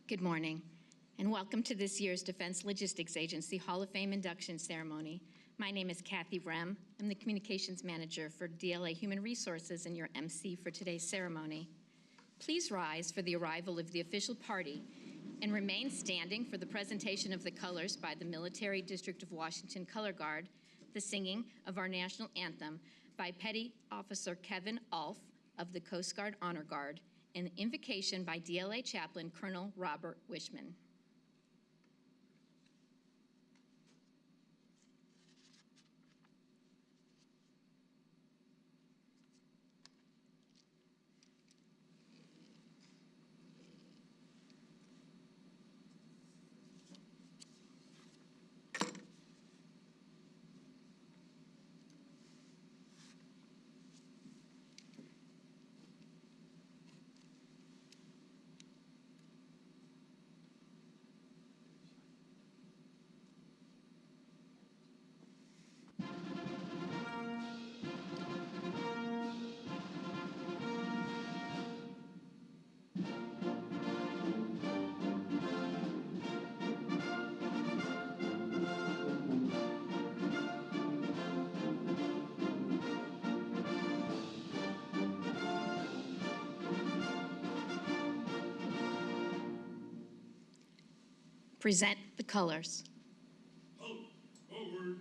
Good morning, and welcome to this year's Defense Logistics Agency Hall of Fame induction ceremony. My name is Kathy Rem. I'm the Communications Manager for DLA Human Resources and your MC for today's ceremony. Please rise for the arrival of the official party and remain standing for the presentation of the colors by the Military District of Washington Color Guard, the singing of our national anthem by Petty Officer Kevin Ulf of the Coast Guard Honor Guard, and the invocation by DLA Chaplain Colonel Robert Wishman. Present the colors. Forward.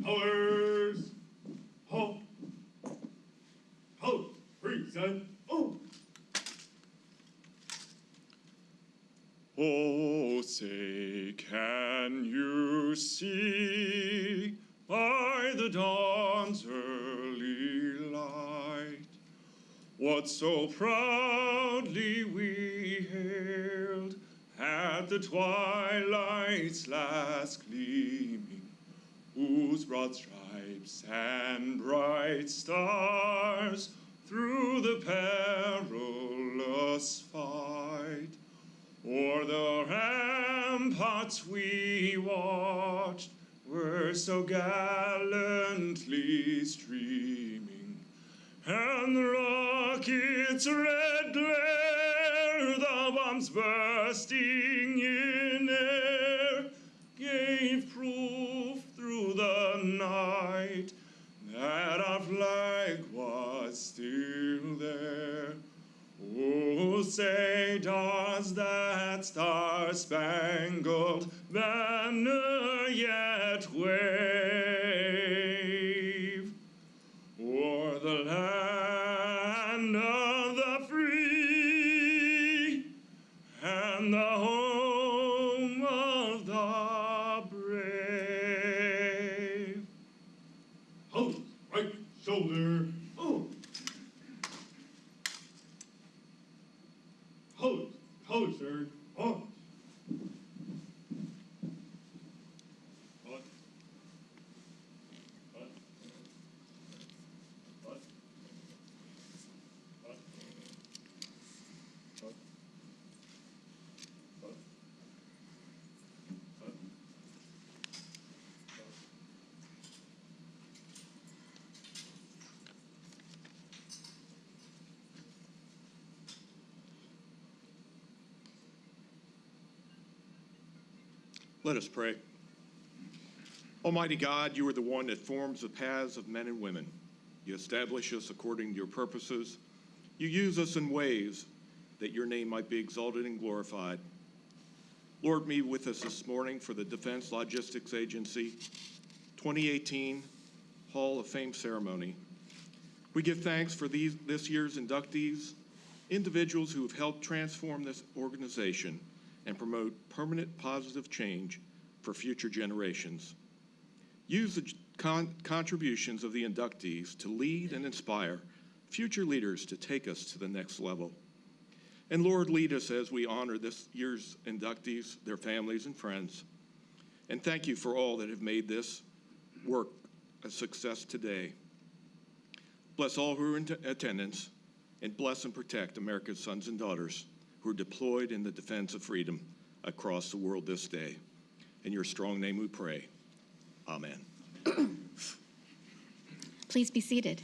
Colors. Halt. Halt. Present. Oh. Oh, say, can you see by the dawn's early light what so proudly we hailed at the twilight's last gleaming, whose broad stripes and bright stars through the perilous fight o'er the ramparts we watched were so gallantly streaming, and the rocket's red glare, the bombs bursting in air, gave proof through the night that our flag was still there. Oh, say, does that star-spangled banner yet wave o'er the land of the free and the home of the brave? Hold, right shoulder. Oh. Hold, sir. Oh. Let us pray. Almighty God, you are the one that forms the paths of men and women. You establish us according to your purposes. You use us in ways that your name might be exalted and glorified. Lord, be with us this morning for the Defense Logistics Agency 2018 Hall of Fame ceremony. We give thanks for this year's inductees, individuals who have helped transform this organization and promote permanent positive change for future generations. Use the contributions of the inductees to lead and inspire future leaders to take us to the next level. And Lord, lead us as we honor this year's inductees, their families and friends. And thank you for all that have made this work a success today. Bless all who are in attendance, and bless and protect America's sons and daughters who are deployed in the defense of freedom across the world this day. In your strong name we pray. Amen. Please be seated.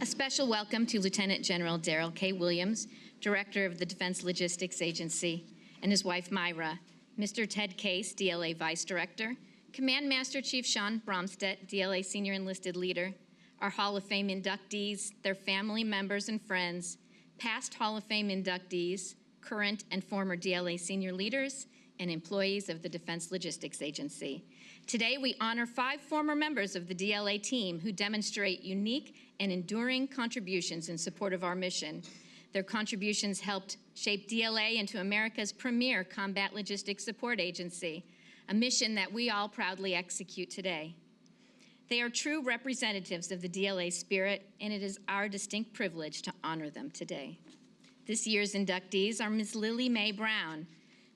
A special welcome to Lieutenant General Darrell K. Williams, Director of the Defense Logistics Agency, and his wife Myra, Mr. Ted Case, DLA Vice Director, Command Master Chief Sean Bromstedt, DLA Senior Enlisted Leader, our Hall of Fame inductees, their family members and friends, past Hall of Fame inductees, current and former DLA senior leaders, and employees of the Defense Logistics Agency. Today, we honor 5 former members of the DLA team who demonstrate unique and enduring contributions in support of our mission. Their contributions helped shape DLA into America's premier combat logistics support agency, a mission that we all proudly execute today. They are true representatives of the DLA spirit, and it is our distinct privilege to honor them today. This year's inductees are Ms. Lily Mae Brown,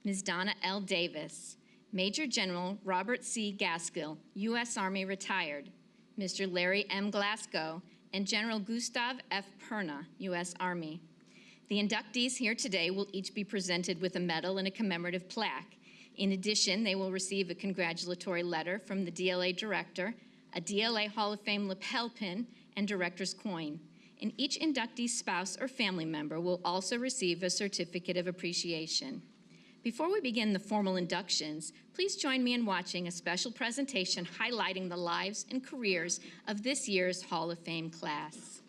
Ms. Donna L. Davis, Major General Robert C. Gaskill, U.S. Army retired, Mr. Larry M. Glasgow, and General Gustav F. Perna, U.S. Army. The inductees here today will each be presented with a medal and a commemorative plaque. In addition, they will receive a congratulatory letter from the DLA Director, a DLA Hall of Fame lapel pin, and Director's coin. And each inductee's spouse or family member will also receive a certificate of appreciation. Before we begin the formal inductions, please join me in watching a special presentation highlighting the lives and careers of this year's Hall of Fame class.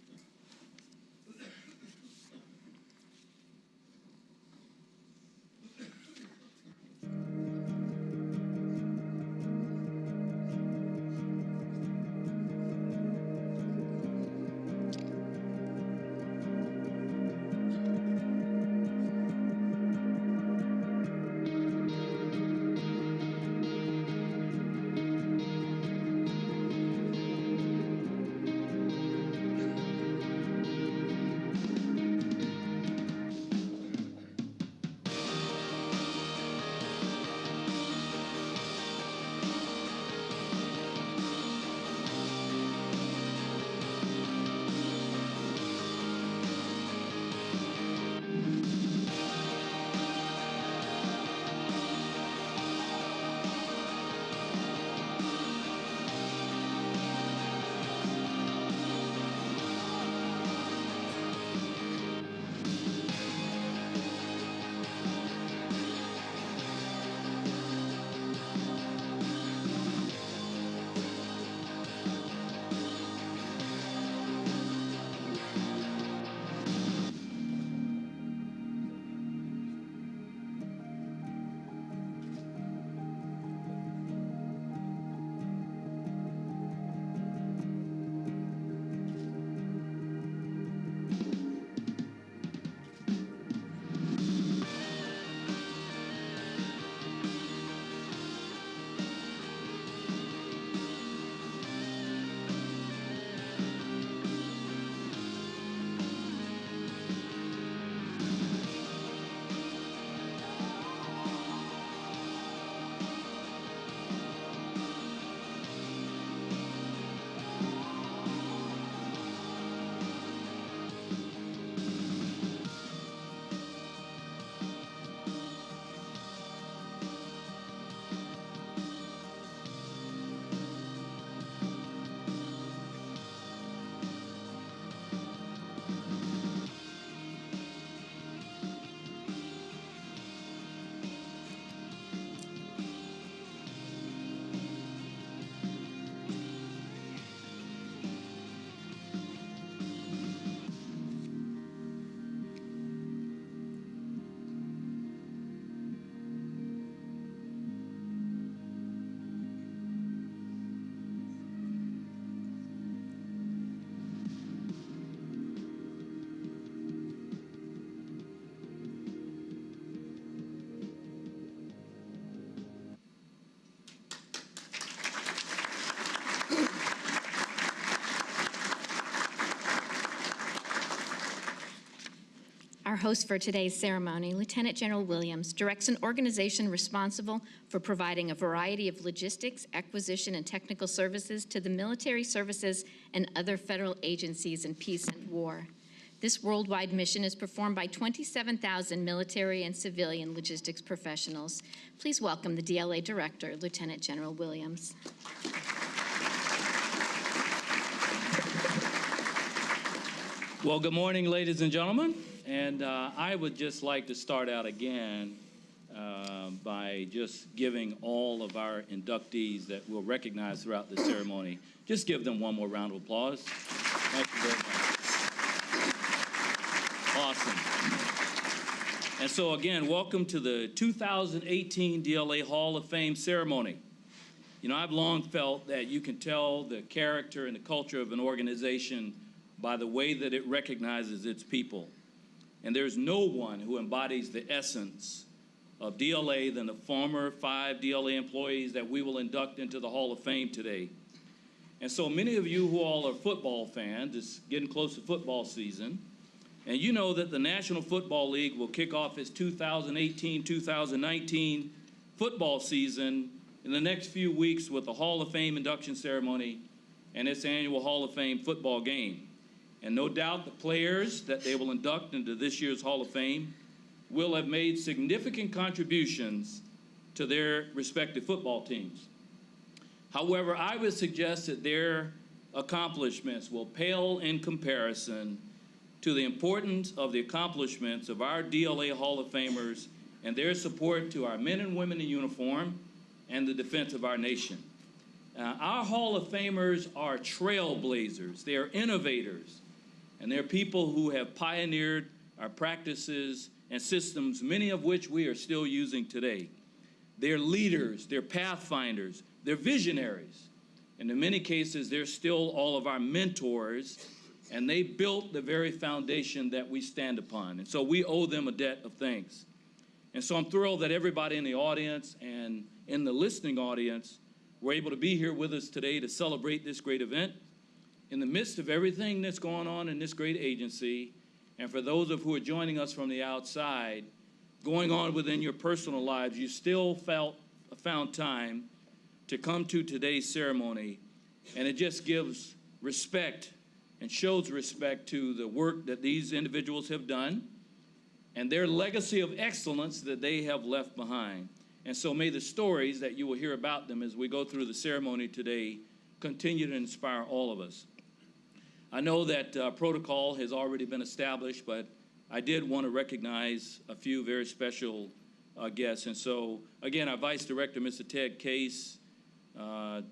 host for today's ceremony, Lieutenant General Williams, directs an organization responsible for providing a variety of logistics, acquisition, and technical services to the military services and other federal agencies in peace and war. This worldwide mission is performed by 27,000 military and civilian logistics professionals. Please welcome the DLA Director, Lieutenant General Williams. Well, good morning, ladies and gentlemen. And I would just like to start out again by just giving all of our inductees that we'll recognize throughout the ceremony, just give them one more round of applause. Thank you very much. Awesome. And so again, welcome to the 2018 DLA Hall of Fame ceremony. You know, I've long felt that you can tell the character and the culture of an organization by the way that it recognizes its people. And there's no one who embodies the essence of DLA than the former 5 DLA employees that we will induct into the Hall of Fame today. And so many of you who all are football fans, it's getting close to football season, and you know that the National Football League will kick off its 2018-2019 football season in the next few weeks with the Hall of Fame induction ceremony and its annual Hall of Fame football game. And no doubt the players that they will induct into this year's Hall of Fame will have made significant contributions to their respective football teams. However, I would suggest that their accomplishments will pale in comparison to the importance of the accomplishments of our DLA Hall of Famers and their support to our men and women in uniform and the defense of our nation. Our Hall of Famers are trailblazers, they are innovators, and they're people who have pioneered our practices and systems, many of which we are still using today. They're leaders, they're pathfinders, they're visionaries. And in many cases, they're still all of our mentors, and they built the very foundation that we stand upon. And so we owe them a debt of thanks. And so I'm thrilled that everybody in the audience and in the listening audience were able to be here with us today to celebrate this great event in the midst of everything that's going on in this great agency. And for those of who are joining us from the outside, going on within your personal lives, you still found time to come to today's ceremony. And it just gives respect and shows respect to the work that these individuals have done and their legacy of excellence that they have left behind. And so may the stories that you will hear about them as we go through the ceremony today continue to inspire all of us. I know that protocol has already been established, but I did want to recognize a few very special guests. And so, again, our Vice Director, Mr. Ted Case, a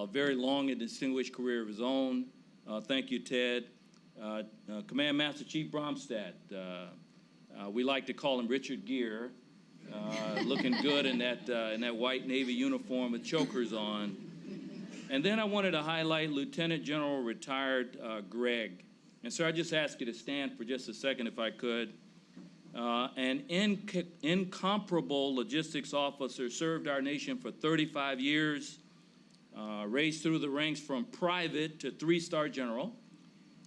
very long and distinguished career of his own. Thank you, Ted. Command Master Chief Bromstad. We like to call him Richard Gere, looking good in that white Navy uniform with chokers on. And then I wanted to highlight Lieutenant General retired Greg. And so I just ask you to stand for just a second if I could. An incomparable logistics officer, served our nation for 35 years, raised through the ranks from private to 3-star general.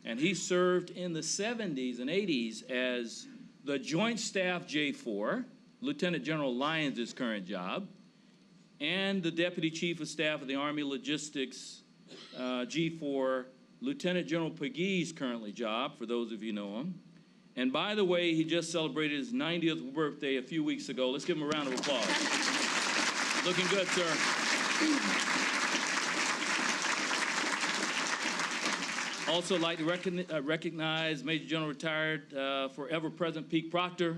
And he served in the 70s and 80s as the Joint Staff J4, Lieutenant General Lyons' current job, and the Deputy Chief of Staff of the Army Logistics G4, Lieutenant General Pegues' currently job, for those of you who know him. And by the way, he just celebrated his 90th birthday a few weeks ago. Let's give him a round of applause. Looking good, sir. Also like to recognize Major General retired forever President Pete Proctor.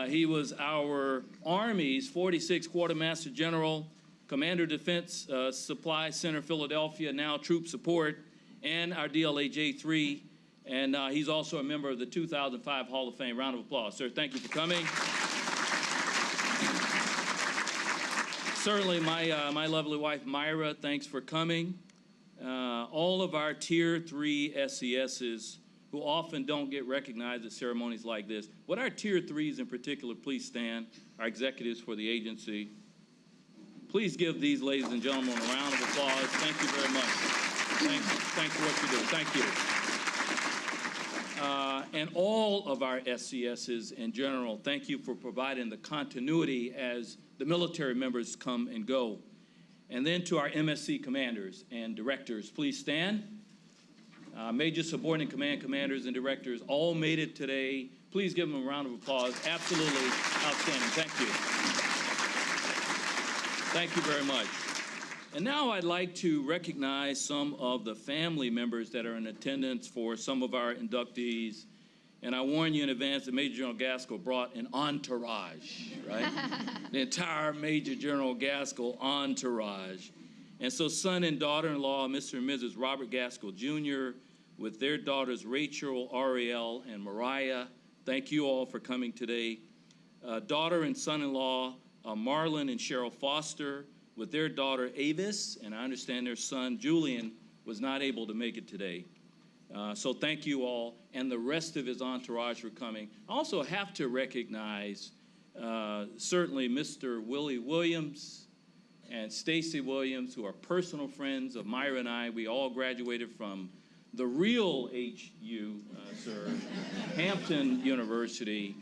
He was our Army's 46th Quartermaster General, Commander Defense Supply Center, Philadelphia, now Troop Support, and our DLA J3. And he's also a member of the 2005 Hall of Fame. Round of applause, sir. Thank you for coming. Certainly my lovely wife, Myra, thanks for coming. All of our Tier 3 SCSs who often don't get recognized at ceremonies like this. Would our Tier 3s in particular please stand, our executives for the agency. Please give these ladies and gentlemen a round of applause. Thank you very much. Thanks for what you do. Thank you. and all of our SCSs in general. Thank you for providing the continuity as the military members come and go. And then to our MSC commanders and directors, please stand. Major subordinate command commanders and directors all made it today. Please give them a round of applause. Absolutely outstanding. Thank you. Thank you very much. And now I'd like to recognize some of the family members that are in attendance for some of our inductees. And I warn you in advance that Major General Gaskell brought an entourage, right? The entire Major General Gaskell entourage. And so son and daughter-in-law, Mr. and Mrs. Robert Gaskell Jr., with their daughters Rachel, Ariel, and Mariah, thank you all for coming today. Daughter and son-in-law, Marlon and Cheryl Foster, with their daughter Avis, and I understand their son Julian was not able to make it today. So thank you all, and the rest of his entourage for coming. I also have to recognize certainly Mr. Willie Williams and Stacy Williams, who are personal friends of Myra and I. We all graduated from the real HU, sir, Hampton University,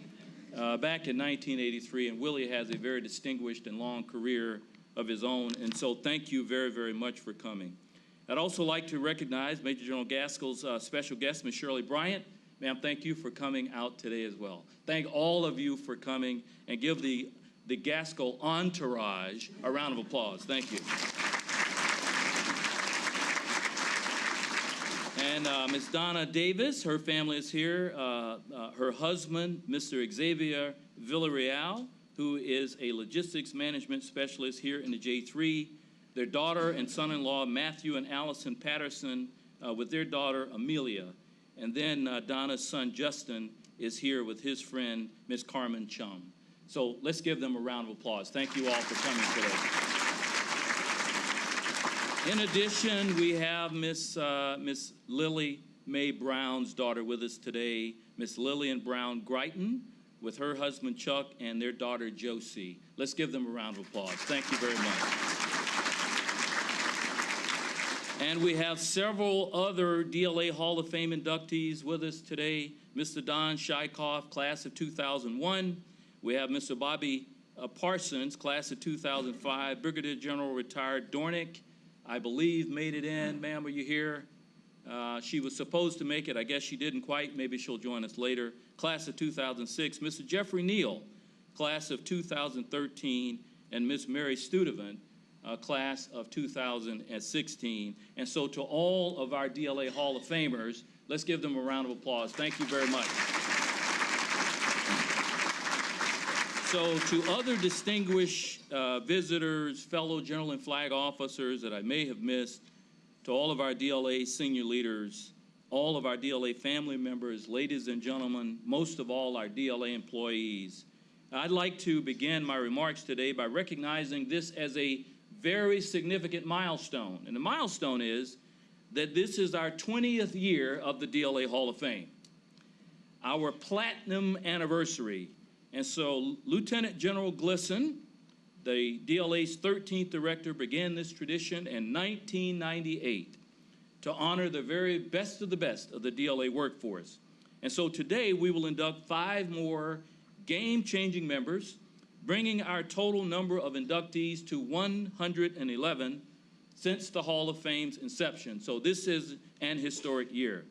back in 1983, and Willie has a very distinguished and long career of his own, and so thank you very, very much for coming. I'd also like to recognize Major General Gaskell's special guest, Ms. Shirley Bryant. Ma'am, thank you for coming out today as well. Thank all of you for coming, and give the Gaskell entourage a round of applause. Thank you. And Ms. Donna Davis, her family is here. Her husband, Mr. Xavier Villarreal, who is a logistics management specialist here in the J3. Their daughter and son-in-law, Matthew and Allison Patterson, with their daughter, Amelia. And then Donna's son, Justin, is here with his friend, Miss Carmen Chum. So let's give them a round of applause. Thank you all for coming today. In addition, we have Miss Lily Mae Brown's daughter with us today, Miss Lillian Brown Greighton, with her husband, Chuck, and their daughter, Josie. Let's give them a round of applause. Thank you very much. And we have several other DLA Hall of Fame inductees with us today. Mr. Don Shykoff, class of 2001. We have Mr. Bobby Parsons, class of 2005. Brigadier General retired Dornick, I believe, made it in. Ma'am, are you here? She was supposed to make it. I guess she didn't quite. Maybe she'll join us later. Class of 2006. Mr. Jeffrey Neal, class of 2013. And Miss Mary Studevant, class of 2016. And so to all of our DLA Hall of Famers, let's give them a round of applause. Thank you very much. So to other distinguished visitors, fellow General and Flag officers that I may have missed, to all of our DLA senior leaders, all of our DLA family members, ladies and gentlemen, most of all our DLA employees, I'd like to begin my remarks today by recognizing this as a very significant milestone. And the milestone is that this is our 20th year of the DLA Hall of Fame, our platinum anniversary. And so Lieutenant General Glisson, the DLA's 13th director, began this tradition in 1998 to honor the very best of the best of the DLA workforce. And so today we will induct 5 more game-changing members, bringing our total number of inductees to 111 since the Hall of Fame's inception. So this is an historic year.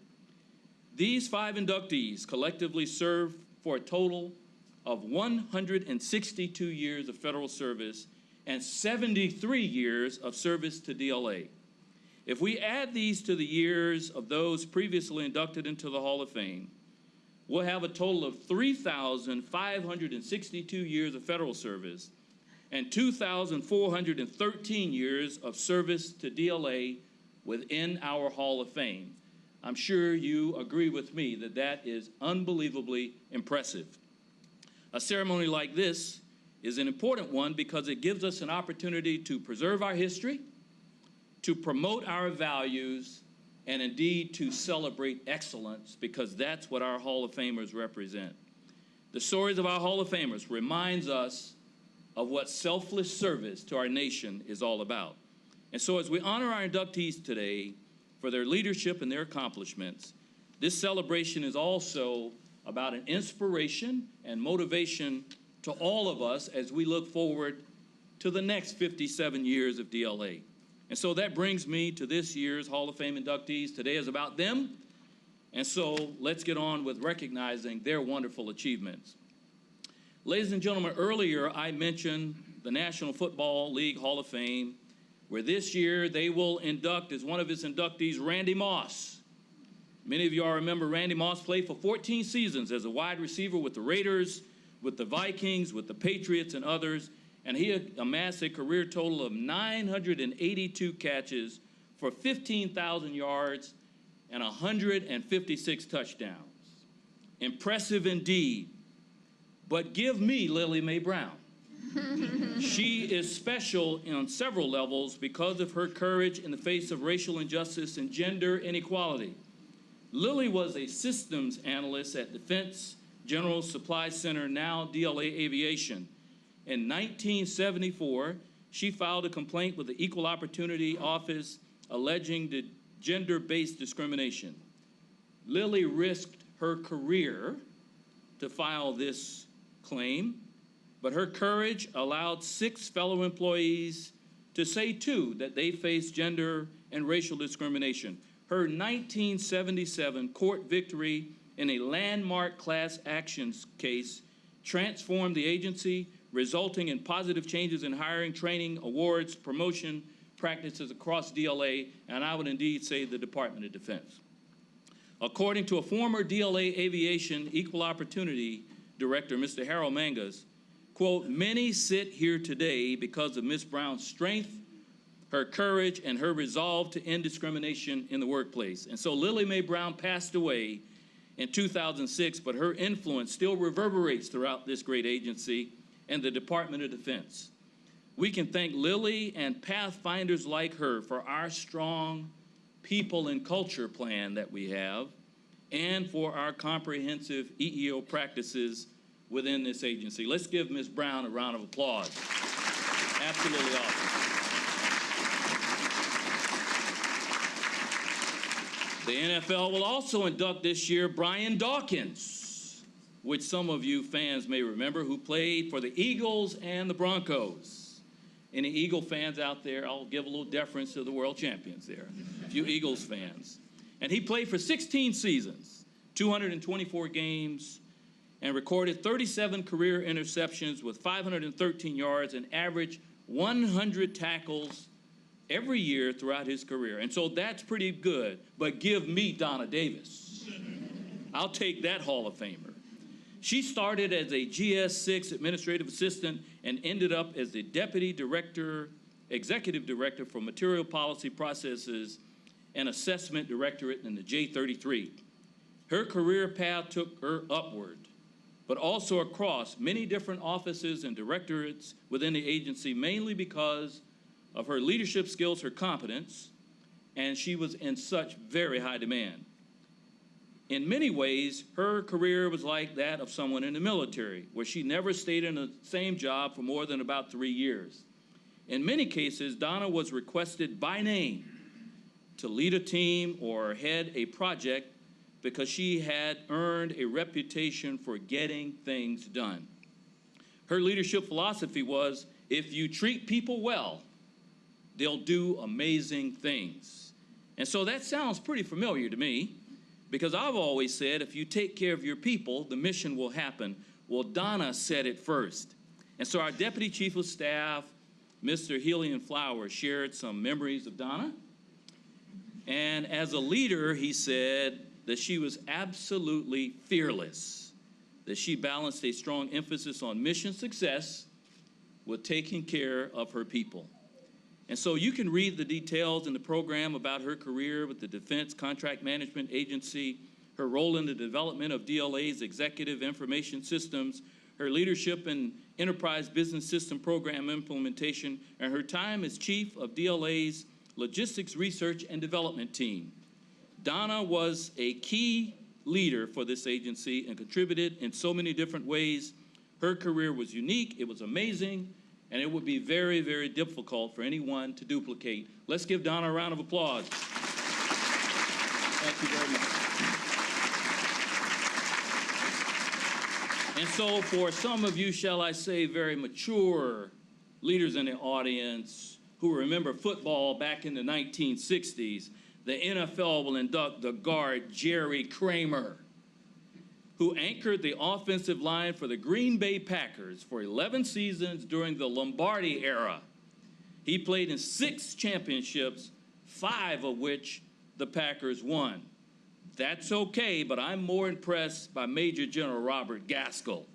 These 5 inductees collectively serve for a total of 162 years of federal service and 73 years of service to DLA. If we add these to the years of those previously inducted into the Hall of Fame, we'll have a total of 3,562 years of federal service and 2,413 years of service to DLA within our Hall of Fame. I'm sure you agree with me that that is unbelievably impressive. A ceremony like this is an important one because it gives us an opportunity to preserve our history, to promote our values, and indeed to celebrate excellence, because that's what our Hall of Famers represent. The stories of our Hall of Famers reminds us of what selfless service to our nation is all about. And so as we honor our inductees today for their leadership and their accomplishments, this celebration is also about an inspiration and motivation to all of us as we look forward to the next 57 years of DLA. And so that brings me to this year's Hall of Fame inductees. Today is about them. And so let's get on with recognizing their wonderful achievements. Ladies and gentlemen, earlier I mentioned the National Football League Hall of Fame, where this year they will induct as one of its inductees Randy Moss. Many of you all remember Randy Moss played for 14 seasons as a wide receiver with the Raiders, with the Vikings, with the Patriots, and others, and he amassed a career total of 982 catches for 15,000 yards and 156 touchdowns. Impressive indeed. But give me Lily Mae Brown. She is special on several levels because of her courage in the face of racial injustice and gender inequality. Lily was a systems analyst at Defense General Supply Center, now DLA Aviation. In 1974, she filed a complaint with the Equal Opportunity Office alleging the gender-based discrimination. Lily risked her career to file this claim, but her courage allowed 6 fellow employees to say, too, that they faced gender and racial discrimination. Her 1977 court victory in a landmark class actions case transformed the agency, resulting in positive changes in hiring, training, awards, promotion practices across DLA, and I would indeed say the Department of Defense. According to a former DLA Aviation Equal Opportunity Director, Mr. Harold Mangas, quote, "Many sit here today because of Ms. Brown's strength, her courage, and her resolve to end discrimination in the workplace." And so Lily Mae Brown passed away in 2006, but her influence still reverberates throughout this great agency and the Department of Defense. We can thank Lily and pathfinders like her for our strong people and culture plan that we have and for our comprehensive EEO practices within this agency. Let's give Ms. Brown a round of applause. Absolutely awesome. The NFL will also induct this year Brian Dawkins, which some of you fans may remember, who played for the Eagles and the Broncos. Any Eagle fans out there, I'll give a little deference to the world champions there, a few Eagles fans. And he played for 16 seasons, 224 games, and recorded 37 career interceptions with 513 yards and averaged 100 tackles every year throughout his career. And so that's pretty good, but give me Donna Davis. I'll take that Hall of Famer. She started as a GS6 administrative assistant and ended up as the deputy director, executive director for material policy processes and assessment directorate in the J33. Her career path took her upward, but also across many different offices and directorates within the agency, mainly because of her leadership skills, her competence, and she was in such very high demand. In many ways, her career was like that of someone in the military, where she never stayed in the same job for more than about 3 years. In many cases, Donna was requested by name to lead a team or head a project because she had earned a reputation for getting things done. Her leadership philosophy was, if you treat people well, they'll do amazing things. And so that sounds pretty familiar to me, because I've always said, if you take care of your people, the mission will happen. Well, Donna said it first. And so our Deputy Chief of Staff, Mr. Helian Flowers, shared some memories of Donna. And as a leader, he said that she was absolutely fearless, that she balanced a strong emphasis on mission success with taking care of her people. And so you can read the details in the program about her career with the Defense Contract Management Agency, her role in the development of DLA's executive information systems, her leadership in enterprise business system program implementation, and her time as chief of DLA's logistics research and development team. Donna was a key leader for this agency and contributed in so many different ways. Her career was unique, it was amazing, and it would be very, very difficult for anyone to duplicate. Let's give Donna a round of applause. Thank you very much. And so for some of you, shall I say, very mature leaders in the audience who remember football back in the 1960s, the NFL will induct the guard Jerry Kramer, who anchored the offensive line for the Green Bay Packers for 11 seasons during the Lombardi era. He played in 6 championships, 5 of which the Packers won. That's okay, but I'm more impressed by Major General Robert Gaskell,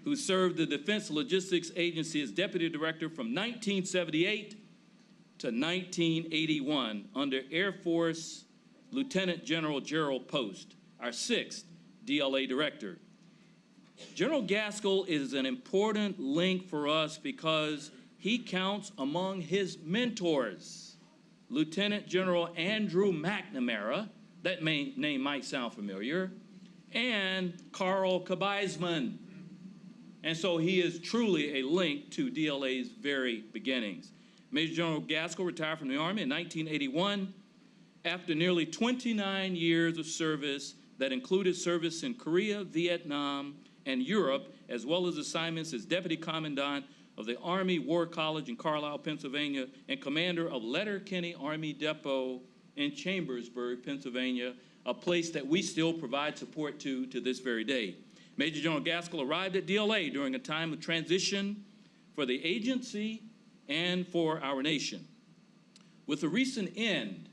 who served the Defense Logistics Agency as Deputy Director from 1978 to 1981 under Air Force Lieutenant General Gerald Post, our 6th DLA Director. General Gaskell is an important link for us because he counts among his mentors. Lieutenant General Andrew McNamara, that name might sound familiar, and Carl Kabizman. And so he is truly a link to DLA's very beginnings. Major General Gaskell retired from the Army in 1981 after nearly 29 years of service that included service in Korea, Vietnam, and Europe, as well as assignments as Deputy Commandant of the Army War College in Carlisle, Pennsylvania, and commander of Letterkenny Army Depot in Chambersburg, Pennsylvania, a place that we still provide support to this very day. Major General Gaskell arrived at DLA during a time of transition for the agency and for our nation. With the recent end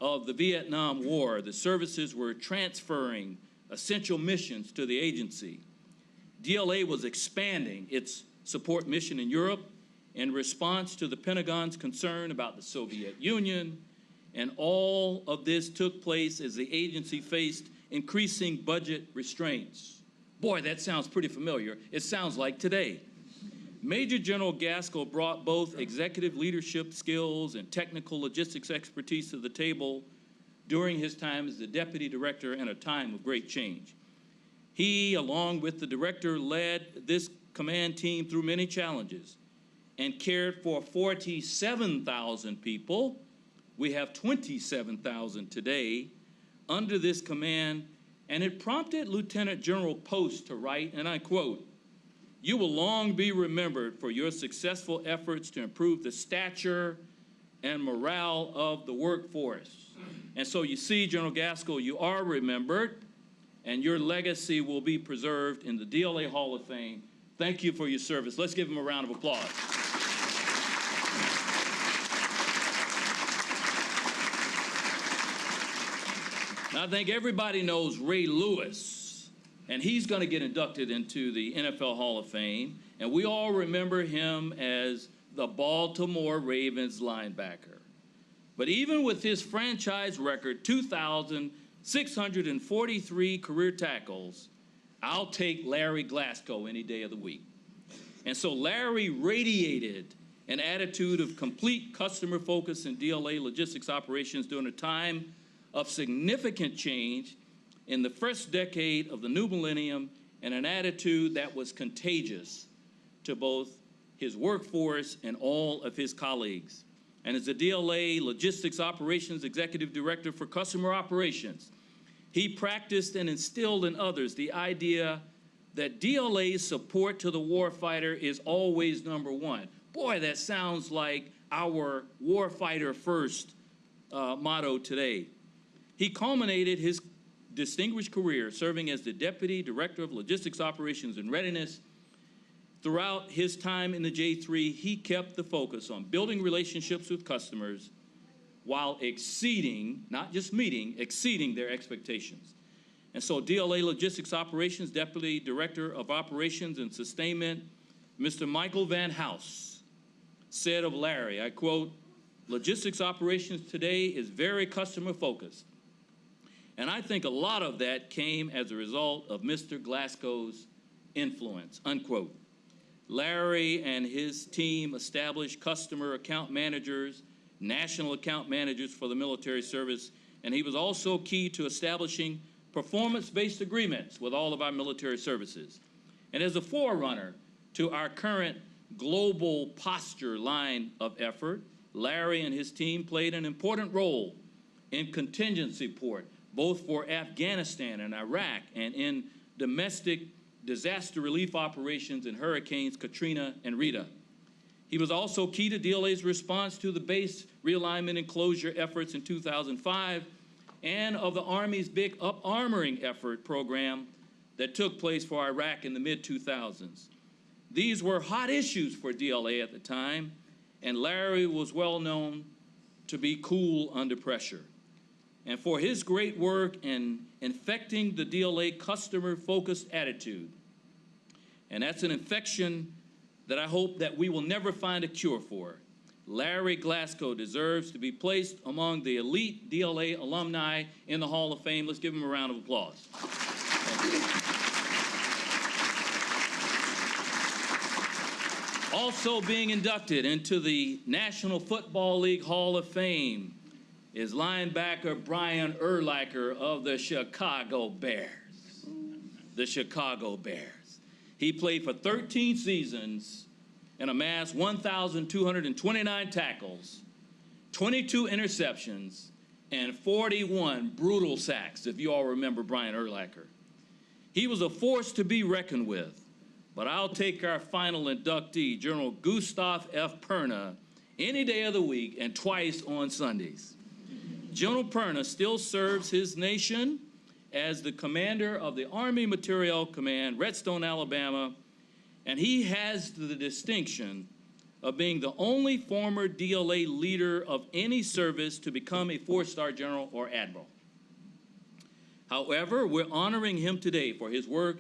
of the Vietnam War, the services were transferring essential missions to the agency. DLA was expanding its support mission in Europe in response to the Pentagon's concern about the Soviet Union, and all of this took place as the agency faced increasing budget restraints. Boy, that sounds pretty familiar. It sounds like today. Major General Gaskell brought both executive leadership skills and technical logistics expertise to the table during his time as the Deputy Director in a time of great change. He, along with the Director, led this command team through many challenges and cared for 47,000 people. We have 27,000 today under this command, and it prompted Lieutenant General Post to write, and I quote, "You will long be remembered for your successful efforts to improve the stature and morale of the workforce." And so you see, General Gaskell, you are remembered, and your legacy will be preserved in the DLA Hall of Fame. Thank you for your service. Let's give him a round of applause. Now, I think everybody knows Ray Lewis, and he's going to get inducted into the NFL Hall of Fame, and we all remember him as the Baltimore Ravens linebacker. But even with his franchise record, 2,643 career tackles, I'll take Larry Glasgow any day of the week. And so Larry radiated an attitude of complete customer focus in DLA logistics operations during a time of significant change in the first decade of the new millennium, and an attitude that was contagious to both his workforce and all of his colleagues. And as the DLA Logistics Operations Executive Director for Customer Operations, he practiced and instilled in others the idea that DLA's support to the warfighter is always number one. Boy, that sounds like our warfighter first motto today. He culminated his distinguished career serving as the Deputy Director of Logistics Operations and Readiness. Throughout his time in the J3, he kept the focus on building relationships with customers while exceeding, not just meeting, exceeding their expectations. And so DLA Logistics Operations Deputy Director of Operations and Sustainment, Mr. Michael Van House, said of Larry, I quote, "Logistics operations today is very customer focused. And I think a lot of that came as a result of Mr. Glasgow's influence," unquote. Larry and his team established customer account managers, national account managers for the military service, and he was also key to establishing performance-based agreements with all of our military services. And as a forerunner to our current global posture line of effort, Larry and his team played an important role in contingency support, both for Afghanistan and Iraq, and in domestic disaster relief operations in Hurricanes Katrina and Rita. He was also key to DLA's response to the base realignment and closure efforts in 2005 and of the Army's big up-armoring effort program that took place for Iraq in the mid-2000s. These were hot issues for DLA at the time, and Larry was well known to be cool under pressure. And for his great work in infecting the DLA customer-focused attitude. And that's an infection that I hope that we will never find a cure for. Larry Glasgow deserves to be placed among the elite DLA alumni in the Hall of Fame. Let's give him a round of applause. Also being inducted into the National Football League Hall of Fame is linebacker Brian Urlacher of the Chicago Bears. The Chicago Bears. He played for 13 seasons and amassed 1,229 tackles, 22 interceptions, and 41 brutal sacks, if you all remember Brian Urlacher. He was a force to be reckoned with, but I'll take our final inductee, General Gustav F. Perna, any day of the week and twice on Sundays. General Perna still serves his nation as the commander of the Army Materiel Command, Redstone, Alabama, and he has the distinction of being the only former DLA leader of any service to become a four-star general or admiral. However, we're honoring him today for his work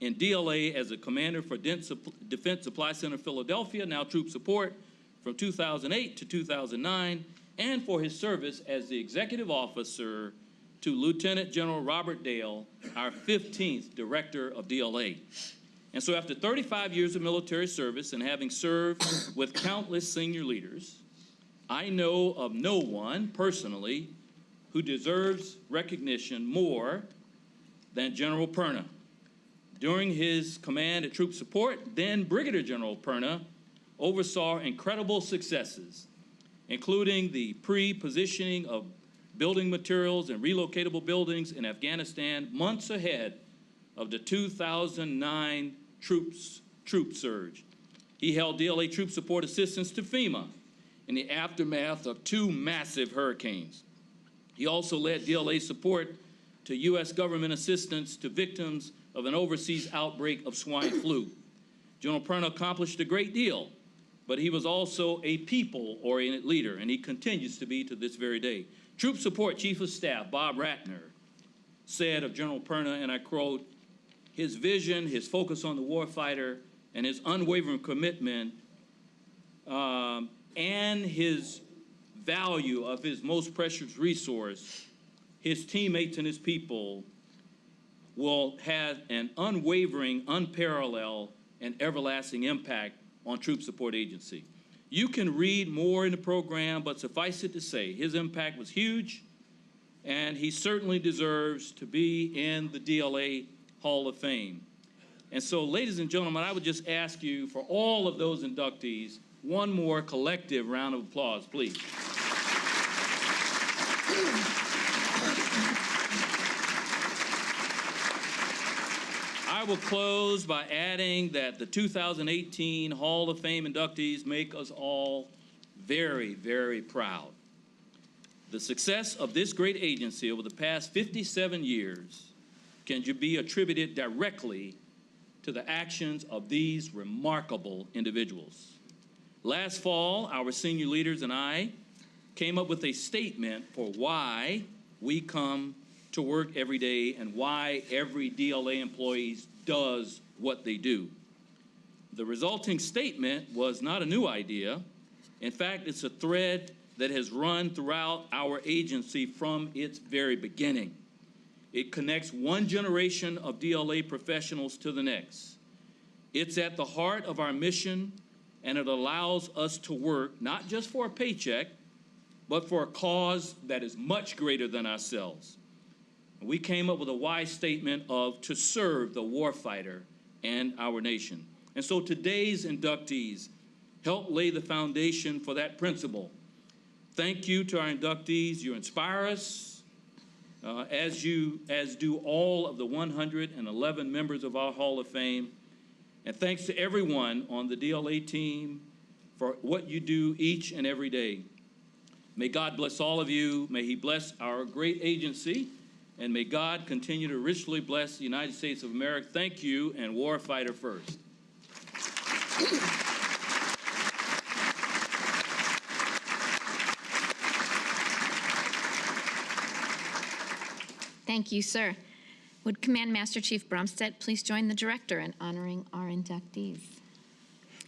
in DLA as a commander for Defense Supply Center Philadelphia, now Troop Support, from 2008 to 2009, and for his service as the executive officer to Lieutenant General Robert Dale, our 15th director of DLA. And so after 35 years of military service and having served with countless senior leaders, I know of no one personally who deserves recognition more than General Perna. During his command at Troop Support, then Brigadier General Perna oversaw incredible successes, including the pre-positioning of building materials and relocatable buildings in Afghanistan months ahead of the 2009 troop surge. He held DLA troop support assistance to FEMA in the aftermath of two massive hurricanes. He also led DLA support to U.S. government assistance to victims of an overseas outbreak of swine flu. General Perna accomplished a great deal, but he was also a people-oriented leader, and he continues to be to this very day. Troop Support Chief of Staff Bob Ratner said of General Perna, and I quote, "His vision, his focus on the warfighter, and his unwavering commitment, and his value of his most precious resource, his teammates and his people, will have an unwavering, unparalleled, and everlasting impact on Troop Support Agency." You can read more in the program, but suffice it to say, his impact was huge, and he certainly deserves to be in the DLA Hall of Fame. And so, ladies and gentlemen, I would just ask you, for all of those inductees, one more collective round of applause, please. I will close by adding that the 2018 Hall of Fame inductees make us all very, very proud. The success of this great agency over the past 57 years can be attributed directly to the actions of these remarkable individuals. Last fall, our senior leaders and I came up with a statement for why we come to work every day and why every DLA employee does what they do. The resulting statement was not a new idea. In fact, it's a thread that has run throughout our agency from its very beginning. It connects one generation of DLA professionals to the next. It's at the heart of our mission, and it allows us to work not just for a paycheck, but for a cause that is much greater than ourselves. We came up with a wise statement of to serve the warfighter and our nation. And so today's inductees help lay the foundation for that principle. Thank you to our inductees. You inspire us, as do all of the 111 members of our Hall of Fame. And thanks to everyone on the DLA team for what you do each and every day. May God bless all of you. May he bless our great agency. And may God continue to richly bless the United States of America. Thank you, and Warfighter first. Thank you, sir. Would Command Master Chief Bromstead please join the director in honoring our inductees?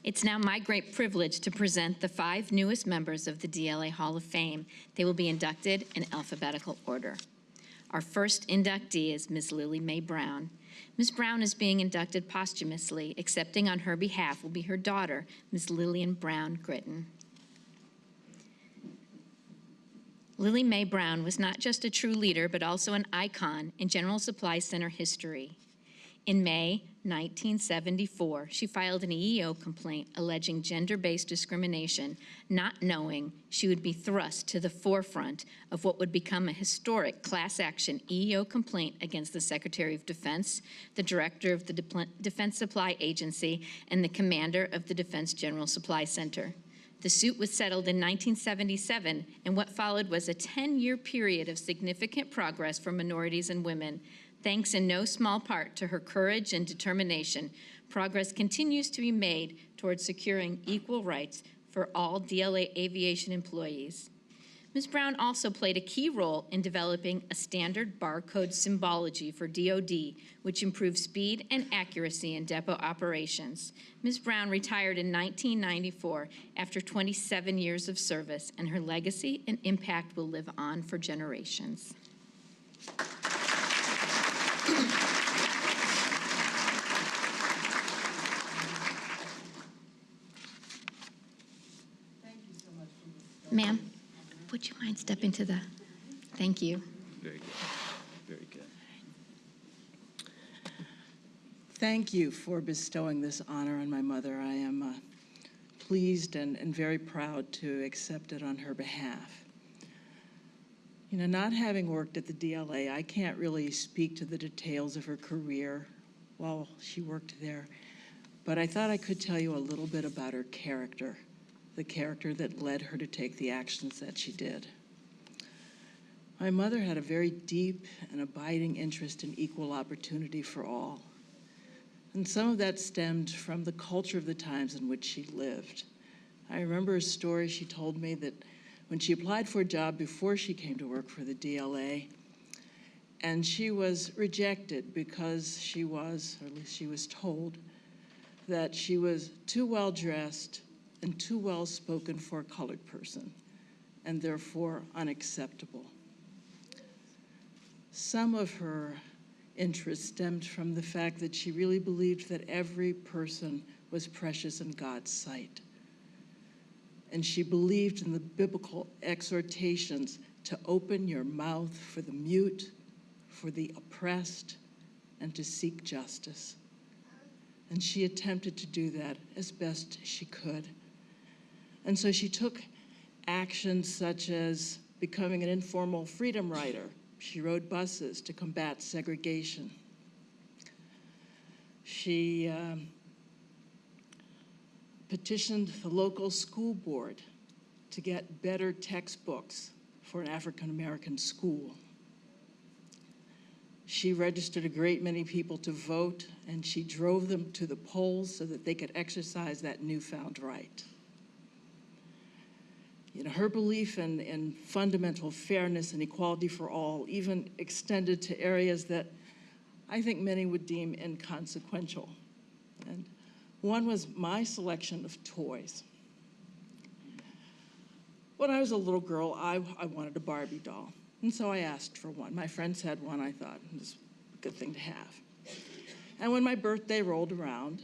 It's now my great privilege to present the 5 newest members of the DLA Hall of Fame. They will be inducted in alphabetical order. Our first inductee is Ms. Lily Mae Brown. Ms. Brown is being inducted posthumously. Accepting on her behalf will be her daughter, Ms. Lillian Brown Gritton. Lily Mae Brown was not just a true leader, but also an icon in General Supply Center history. In May 1974, she filed an EEO complaint alleging gender-based discrimination, not knowing she would be thrust to the forefront of what would become a historic class action EEO complaint against the Secretary of Defense, the Director of the Defense Supply Agency, and the Commander of the Defense General Supply Center. The suit was settled in 1977, and what followed was a 10-year period of significant progress for minorities and women. Thanks in no small part to her courage and determination, progress continues to be made towards securing equal rights for all DLA aviation employees. Ms. Brown also played a key role in developing a standard barcode symbology for DoD, which improves speed and accuracy in depot operations. Ms. Brown retired in 1994 after 27 years of service, and her legacy and impact will live on for generations. Ma'am, would you mind stepping to the, thank you. Very good, very good. Thank you for bestowing this honor on my mother. I am pleased and very proud to accept it on her behalf. You know, not having worked at the DLA, I can't really speak to the details of her career while she worked there, but I thought I could tell you a little bit about her character, the character that led her to take the actions that she did. My mother had a very deep and abiding interest in equal opportunity for all. And some of that stemmed from the culture of the times in which she lived. I remember a story she told me that when she applied for a job before she came to work for the DLA, and she was rejected because she was, or at least she was told, that she was too well dressed and too well spoken for a colored person, and therefore unacceptable. Some of her interest stemmed from the fact that she really believed that every person was precious in God's sight. And she believed in the biblical exhortations to open your mouth for the mute, for the oppressed, and to seek justice. And she attempted to do that as best she could. And so she took actions such as becoming an informal freedom rider. She rode buses to combat segregation. She petitioned the local school board to get better textbooks for an African-American school. She registered a great many people to vote, and she drove them to the polls so that they could exercise that newfound right. You know, her belief in fundamental fairness and equality for all even extended to areas that I think many would deem inconsequential. And one was my selection of toys. When I was a little girl, I wanted a Barbie doll, and so I asked for one. My friends had one. I thought it was a good thing to have. And when my birthday rolled around,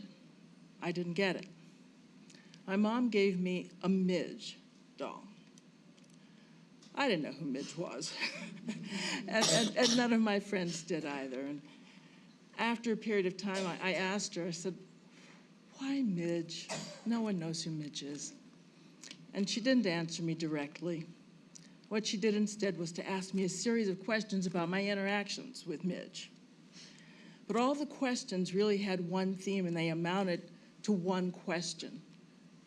I didn't get it. My mom gave me a Midge doll. I didn't know who Midge was, and none of my friends did either. And after a period of time, I asked her, I said, "Why Midge? No one knows who Midge is." And she didn't answer me directly. What she did instead was to ask me a series of questions about my interactions with Midge. But all the questions really had one theme, and they amounted to one question.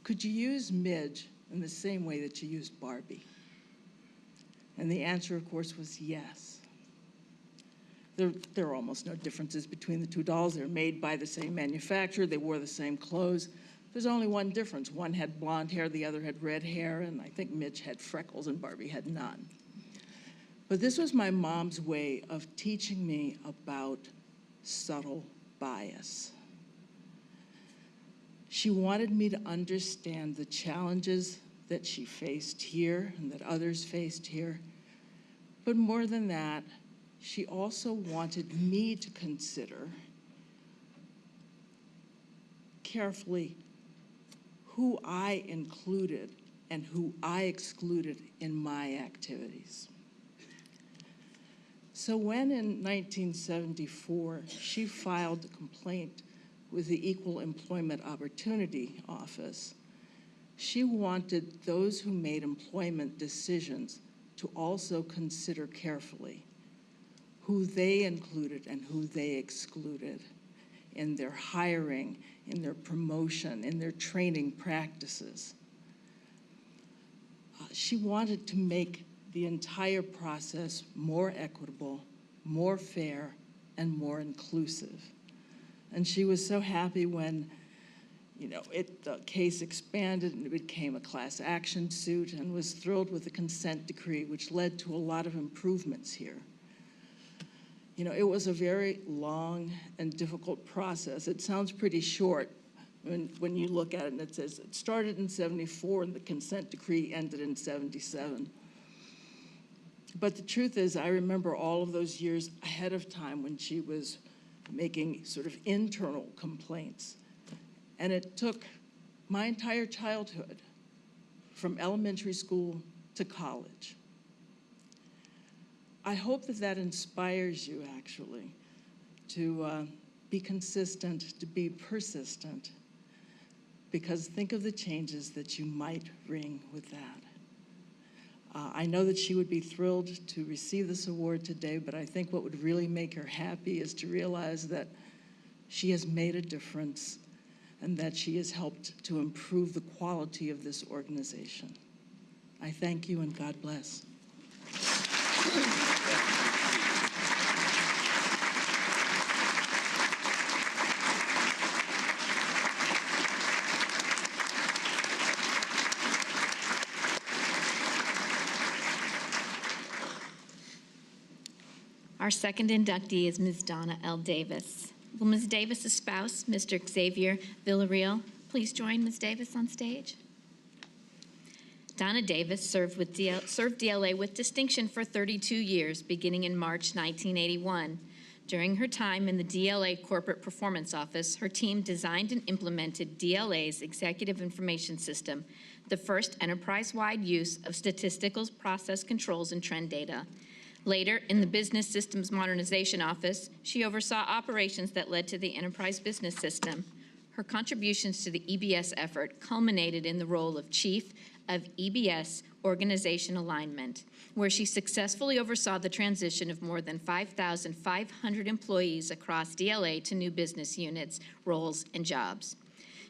Could you use Midge in the same way that you used Barbie? And the answer, of course, was yes. There are almost no differences between the two dolls. They're made by the same manufacturer. They wore the same clothes. There's only one difference. One had blonde hair, the other had red hair, and I think Midge had freckles and Barbie had none. But this was my mom's way of teaching me about subtle bias. She wanted me to understand the challenges that she faced here and that others faced here. But more than that, she also wanted me to consider carefully who I included and who I excluded in my activities. So when in 1974 she filed a complaint with the Equal Employment Opportunity Office, she wanted those who made employment decisions to also consider carefully who they included and who they excluded in their hiring, in their promotion, in their training practices. She wanted to make the entire process more equitable, more fair, and more inclusive. And she was so happy when the case expanded and it became a class action suit, and was thrilled with the consent decree, which led to a lot of improvements here. It was a very long and difficult process. It sounds pretty short when you look at it and it says it started in 74 and the consent decree ended in 77. But the truth is, I remember all of those years ahead of time when she was making sort of internal complaints. And it took my entire childhood, from elementary school to college. I hope that that inspires you, actually, to be consistent, to be persistent, because think of the changes that you might bring with that. I know that she would be thrilled to receive this award today, but I think what would really make her happy is to realize that she has made a difference and that she has helped to improve the quality of this organization. I thank you and God bless. Our second inductee is Ms. Donna L. Davis. Will Ms. Davis' spouse, Mr. Xavier Villarreal, please join Ms. Davis on stage? Donna Davis served DLA with distinction for 32 years, beginning in March 1981. During her time in the DLA Corporate Performance Office, her team designed and implemented DLA's Executive Information System, the first enterprise-wide use of statistical process controls and trend data. Later, in the Business Systems Modernization Office, she oversaw operations that led to the Enterprise Business System. Her contributions to the EBS effort culminated in the role of Chief of EBS Organization Alignment, where she successfully oversaw the transition of more than 5,500 employees across DLA to new business units, roles, and jobs.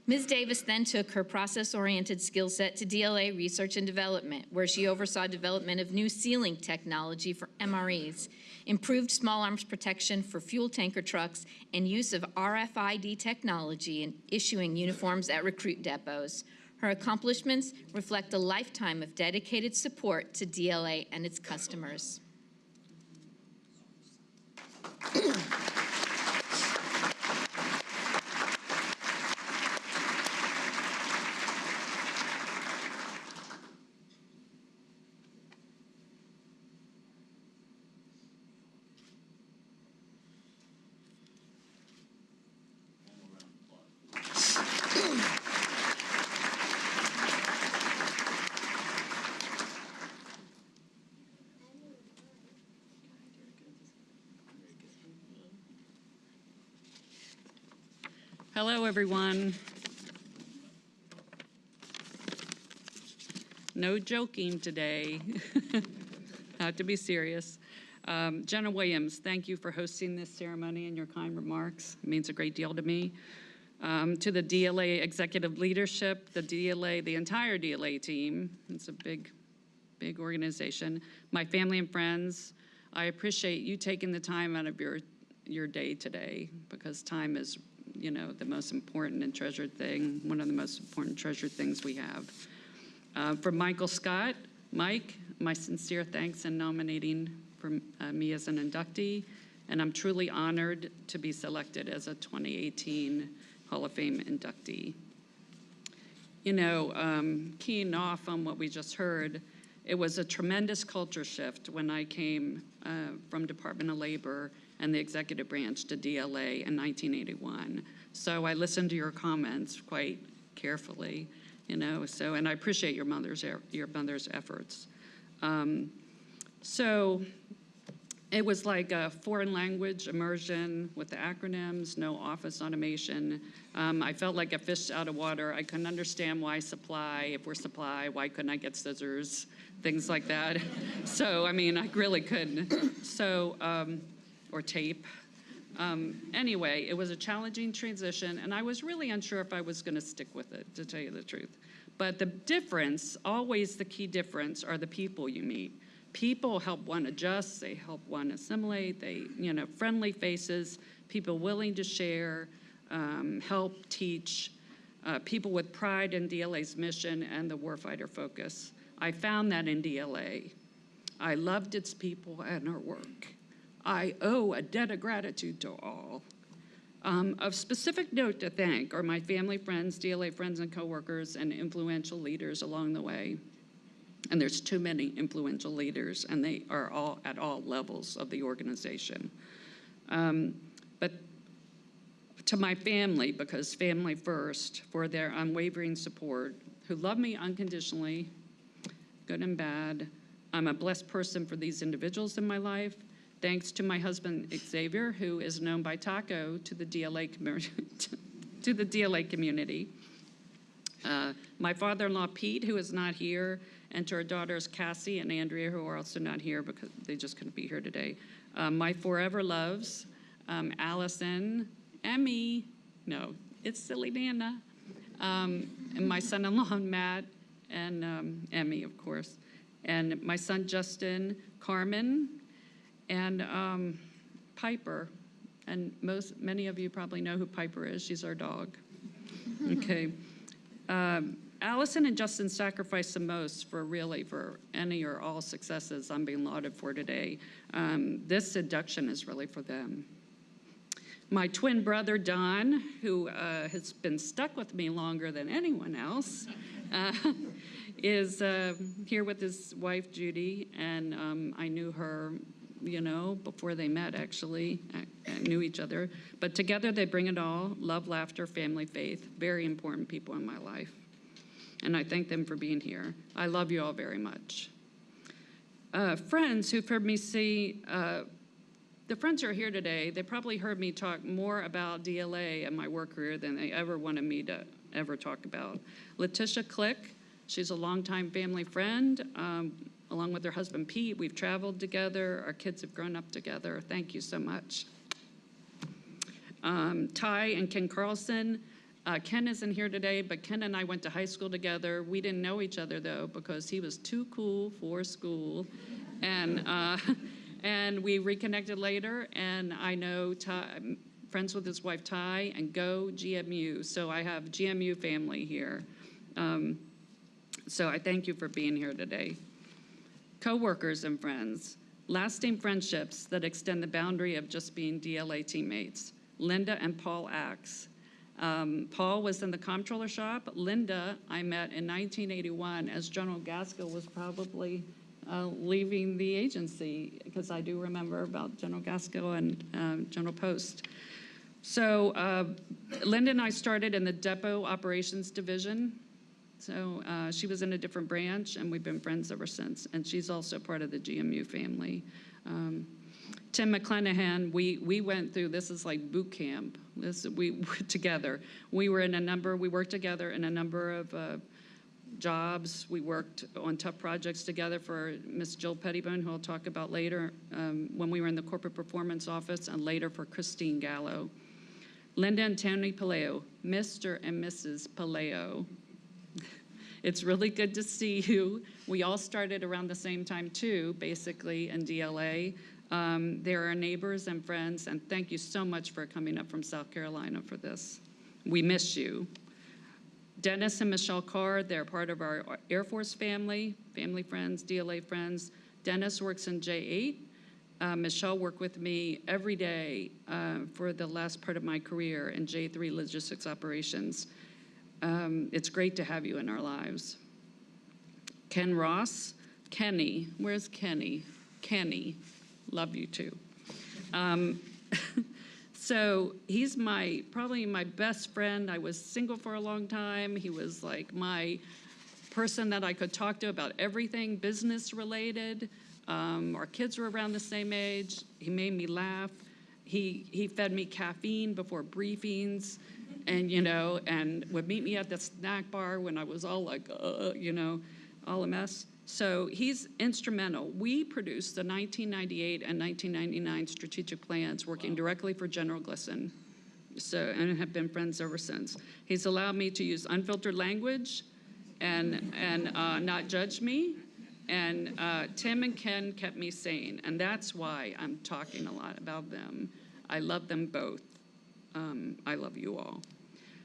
Ms. Davis then took her process-oriented skill set to DLA Research and Development, where she oversaw development of new sealing technology for MREs, improved small arms protection for fuel tanker trucks, and use of RFID technology in issuing uniforms at recruit depots. Her accomplishments reflect a lifetime of dedicated support to DLA and its customers. Hello, everyone. No joking today. have to be serious. Jenna Williams, thank you for hosting this ceremony and your kind remarks. It means a great deal to me. To the DLA executive leadership, the entire DLA team, it's a big organization. My family and friends, I appreciate you taking the time out of your day today, because time is, the most important and treasured thing, one of the most important treasured things we have. For Michael Scott, Mike, my sincere thanks in nominating for me as an inductee, and I'm truly honored to be selected as a 2018 Hall of Fame inductee. Keying off on what we just heard, it was a tremendous culture shift when I came from Department of Labor and the executive branch to DLA in 1981. So I listened to your comments quite carefully, and I appreciate your mother's efforts. So it was like a foreign language immersion with the acronyms, no office automation. I felt like a fish out of water. I couldn't understand why supply, if we're supply, why couldn't I get scissors, things like that. So, I really couldn't. So, or tape. Anyway, it was a challenging transition, and I was really unsure if I was going to stick with it, to tell you the truth. But the difference, always the key difference, are the people you meet. People help one adjust, they help one assimilate, friendly faces, people willing to share, help teach, people with pride in DLA's mission and the warfighter focus. I found that in DLA. I loved its people and our work. I owe a debt of gratitude to all. Of specific note to thank are my family, friends, DLA friends and coworkers, and influential leaders along the way. And there's too many influential leaders, and they are all at all levels of the organization. But to my family, because family first, for their unwavering support, who love me unconditionally, good and bad. I'm a blessed person for these individuals in my life. Thanks to my husband, Xavier, who is known by Taco to the DLA community. My father-in-law, Pete, who is not here, and to our daughters, Cassie and Andrea, who are also not here because they just couldn't be here today. My forever loves, Allison, Emmy, no, it's silly Nana, and my son-in-law, Matt, and Emmy, of course, and my son, Justin, Carmen, and Piper. And many of you probably know who Piper is. She's our dog. Okay. Allison and Justin sacrificed the most for any or all successes I'm being lauded for today. This induction is really for them. My twin brother, Don, who has been stuck with me longer than anyone else, is here with his wife, Judy, and I knew her, before they met, actually. I knew each other. But together they bring it all: love, laughter, family, faith. Very important people in my life. And I thank them for being here. I love you all very much. Friends who've heard me the friends who are here today, they probably heard me talk more about DLA and my work career than they ever wanted me to ever talk about. Letitia Click, she's a longtime family friend. Along with her husband, Pete, we've traveled together. Our kids have grown up together. Thank you so much. Ty and Ken Carlson. Ken isn't here today, but Ken and I went to high school together. We didn't know each other, though, because he was too cool for school. And we reconnected later, and I know Ty, I'm friends with his wife, Ty, and go GMU. So I have GMU family here. So I thank you for being here today. Coworkers and friends, lasting friendships that extend the boundary of just being DLA teammates. Linda and Paul Axe. Paul was in the comptroller shop. Linda, I met in 1981 as General Gaskell was probably leaving the agency, because I do remember about General Gaskell and General Post. So Linda and I started in the Depot Operations Division. So she was in a different branch, and we've been friends ever since. And she's also part of the GMU family. Tim McClenahan, we went through, this is like boot camp. We were together. We worked together in a number of jobs. We worked on tough projects together for Miss Jill Pettibone, who I'll talk about later, when we were in the corporate performance office, and later for Christine Gallo. Linda and Tony Paleo, Mr. and Mrs. Paleo. It's really good to see you. We all started around the same time too, basically, in DLA. They're our neighbors and friends, and thank you so much for coming up from South Carolina for this. We miss you. Dennis and Michelle Carr, they're part of our Air Force family friends, DLA friends. Dennis works in J8. Michelle worked with me every day for the last part of my career in J3 logistics operations. It's great to have you in our lives. Ken Ross, Kenny, where's Kenny? Kenny, love you too. So he's probably my best friend. I was single for a long time. He was like my person that I could talk to about everything business related. Our kids were around the same age. He made me laugh. He fed me caffeine before briefings, and and would meet me at the snack bar when I was all like, all a mess. So he's instrumental. We produced the 1998 and 1999 strategic plans working directly for General Glisson, and have been friends ever since. He's allowed me to use unfiltered language and not judge me. And Tim and Ken kept me sane, and that's why I'm talking a lot about them. I love them both. I love you all.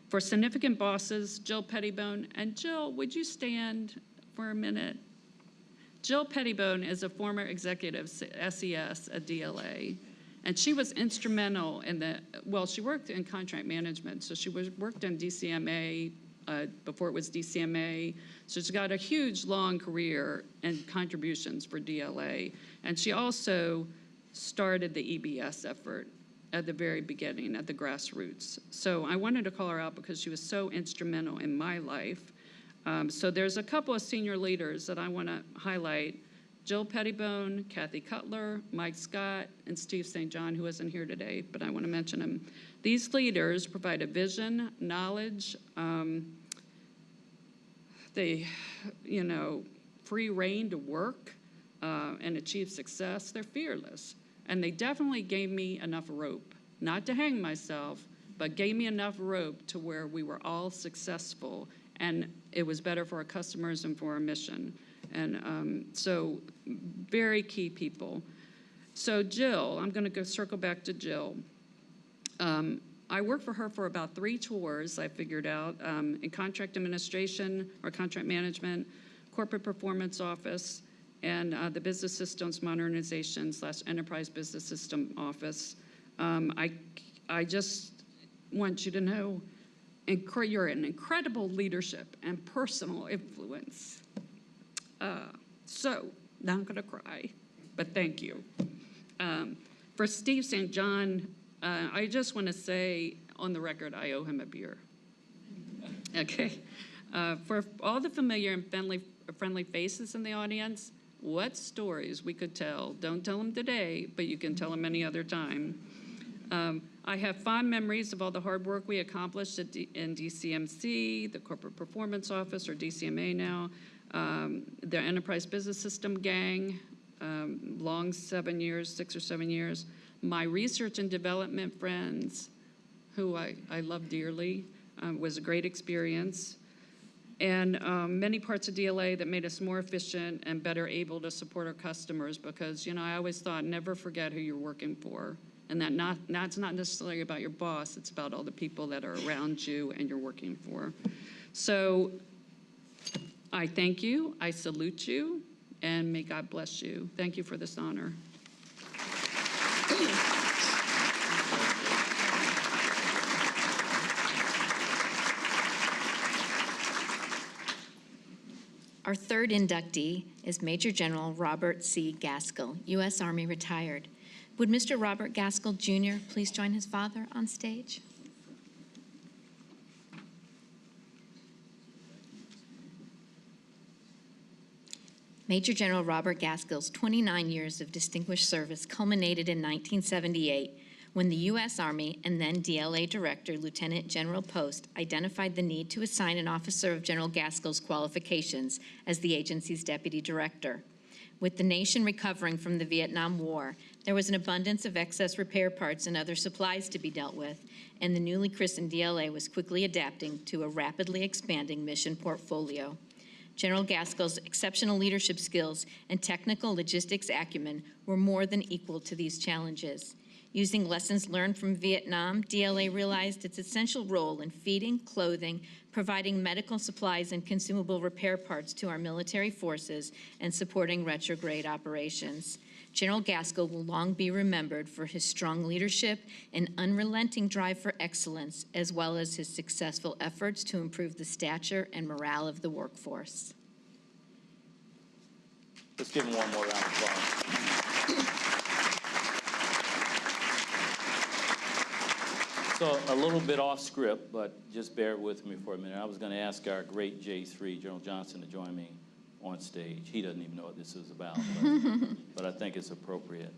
For significant bosses, Jill Pettibone, and Jill, would you stand for a minute? Jill Pettibone is a former executive SES at DLA, and she was instrumental in she worked in contract management, so she worked in DCMA before it was DCMA, so she's got a huge, long career and contributions for DLA, and she also started the EBS effort at the very beginning, at the grassroots. So I wanted to call her out because she was so instrumental in my life. So there's a couple of senior leaders that I want to highlight. Jill Pettibone, Kathy Cutler, Mike Scott, and Steve St. John, who isn't here today, but I want to mention him. These leaders provide a vision, knowledge, free reign to work and achieve success. They're fearless. And they definitely gave me enough rope, not to hang myself, but gave me enough rope to where we were all successful, and it was better for our customers and for our mission. And so very key people. So Jill, I'm going to go circle back to Jill. I worked for her for about 3 tours, I figured out, in contract administration or contract management, corporate performance office, and the business systems modernization / enterprise business system office. I just want you to know you're an incredible leadership and personal influence. So now I'm gonna cry, but thank you. For Steve St. John, I just want to say on the record, I owe him a beer. Okay. For all the familiar and friendly faces in the audience, what stories we could tell. Don't tell them today, but you can tell them any other time. I have fond memories of all the hard work we accomplished in DCMC, the Corporate Performance Office, or DCMA now, the Enterprise Business System gang, long 7 years, 6 or 7 years. My research and development friends, who I love dearly, was a great experience. And many parts of DLA that made us more efficient and better able to support our customers, because I always thought, never forget who you're working for, and that's not necessarily about your boss, it's about all the people that are around you and you're working for. So I thank you, I salute you, and may God bless you. Thank you for this honor. Our third inductee is Major General Robert C. Gaskell, U.S. Army retired. Would Mr. Robert Gaskell, Jr. please join his father on stage? Major General Robert Gaskell's 29 years of distinguished service culminated in 1978 when the U.S. Army and then DLA Director Lieutenant General Post identified the need to assign an officer of General Gaskell's qualifications as the agency's deputy director. With the nation recovering from the Vietnam War, there was an abundance of excess repair parts and other supplies to be dealt with, and the newly christened DLA was quickly adapting to a rapidly expanding mission portfolio. General Gaskell's exceptional leadership skills and technical logistics acumen were more than equal to these challenges. Using lessons learned from Vietnam, DLA realized its essential role in feeding, clothing, providing medical supplies and consumable repair parts to our military forces, and supporting retrograde operations. General Gaskell will long be remembered for his strong leadership and unrelenting drive for excellence, as well as his successful efforts to improve the stature and morale of the workforce. Let's give him one more round of applause. So a little bit off script, but just bear with me for a minute. I was going to ask our great J3, General Johnson, to join me on stage. He doesn't even know what this is about, but I think it's appropriate.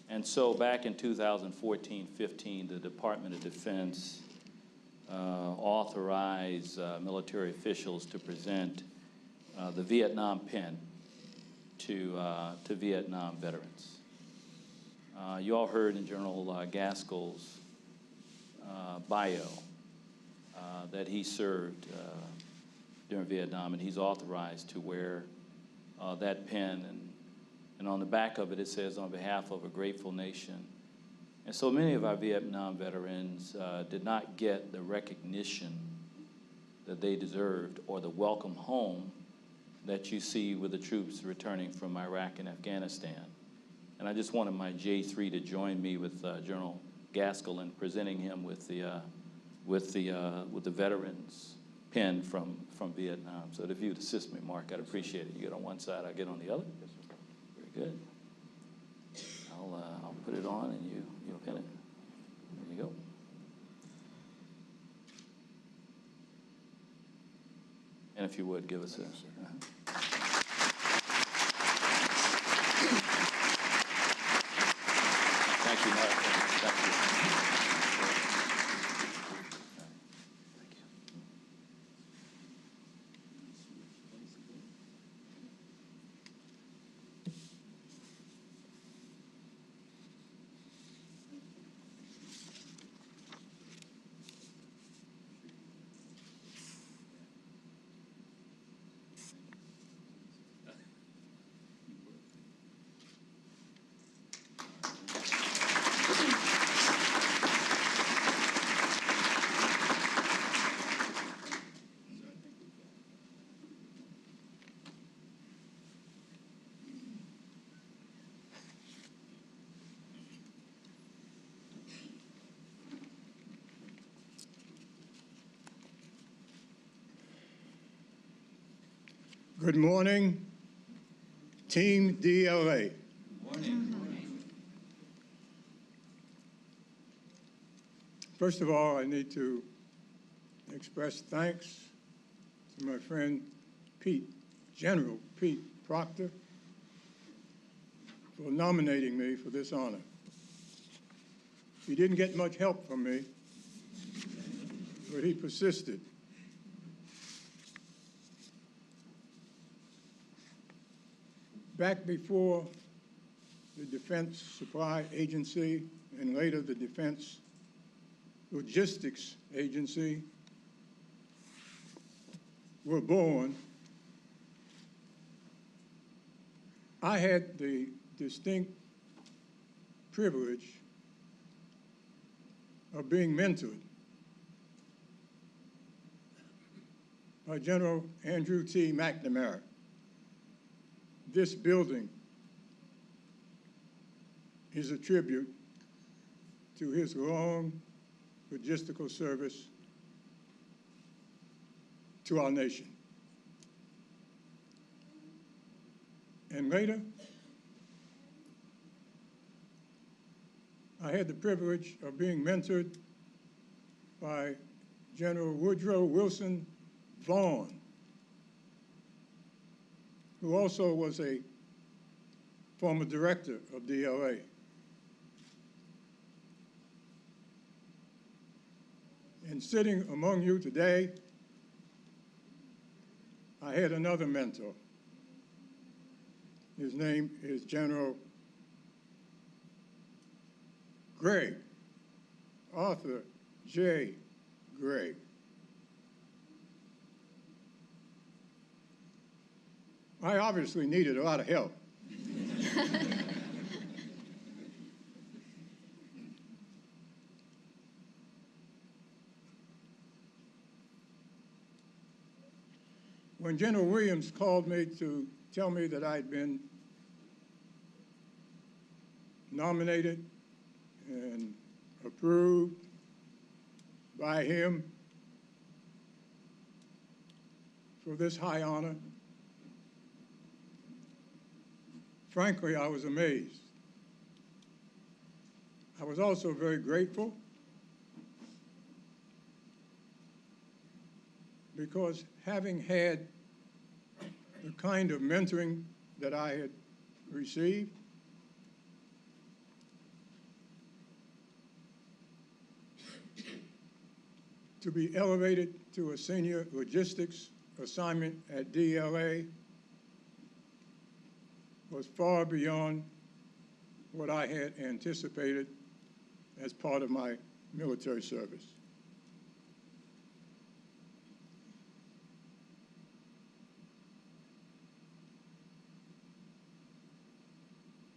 And so back in 2014-15, the Department of Defense authorized military officials to present the Vietnam Pin to Vietnam veterans. You all heard in General Gaskell's bio that he served during Vietnam, and he's authorized to wear that pin. And on the back of it, it says, "On behalf of a grateful nation." And so many of our Vietnam veterans did not get the recognition that they deserved or the welcome home that you see with the troops returning from Iraq and Afghanistan. And I just wanted my J3 to join me with General Gaskell in presenting him with the veterans pin from Vietnam. So if you would assist me, Mark, I'd appreciate it. You get on one side, I get on the other. Very good. I'll put it on and you'll pin it. There you go. And if you would, give us a... Thank you, Mark. Thank you. Thank you. Good morning, Team DLA. First of all, I need to express thanks to my friend General Pete Proctor, for nominating me for this honor. He didn't get much help from me, but he persisted. Back before the Defense Supply Agency and later the Defense Logistics Agency were born, I had the distinct privilege of being mentored by General Andrew T. McNamara. This building is a tribute to his long logistical service to our nation. And later, I had the privilege of being mentored by General Woodrow Wilson Vaughn, who also was a former director of DLA. And sitting among you today, I had another mentor. His name is General Gray, Arthur J. Gray. I obviously needed a lot of help. When General Williams called me to tell me that I'd been nominated and approved by him for this high honor, frankly, I was amazed. I was also very grateful because having had the kind of mentoring that I had received, to be elevated to a senior logistics assignment at DLA was far beyond what I had anticipated as part of my military service.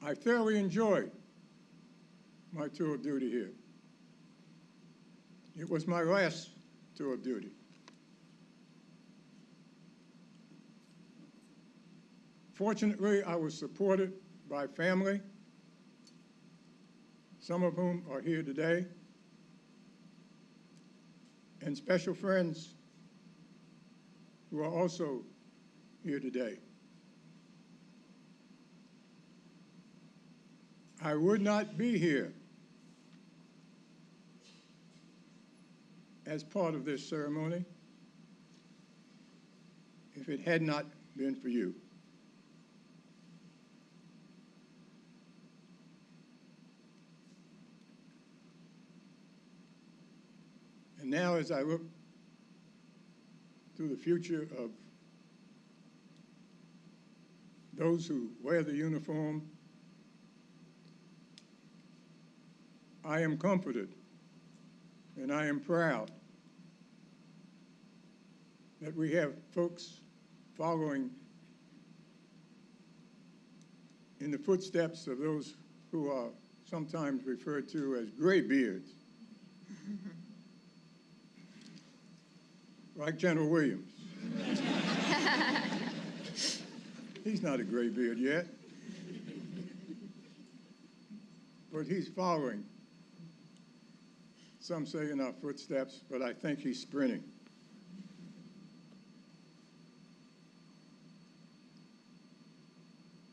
I thoroughly enjoyed my tour of duty here. It was my last tour of duty. Fortunately, I was supported by family, some of whom are here today, and special friends who are also here today. I would not be here as part of this ceremony if it had not been for you. And now, as I look to the future of those who wear the uniform, I am comforted and I am proud that we have folks following in the footsteps of those who are sometimes referred to as graybeards, like General Williams. He's not a graybeard yet, but he's following, some say in our footsteps, but I think he's sprinting.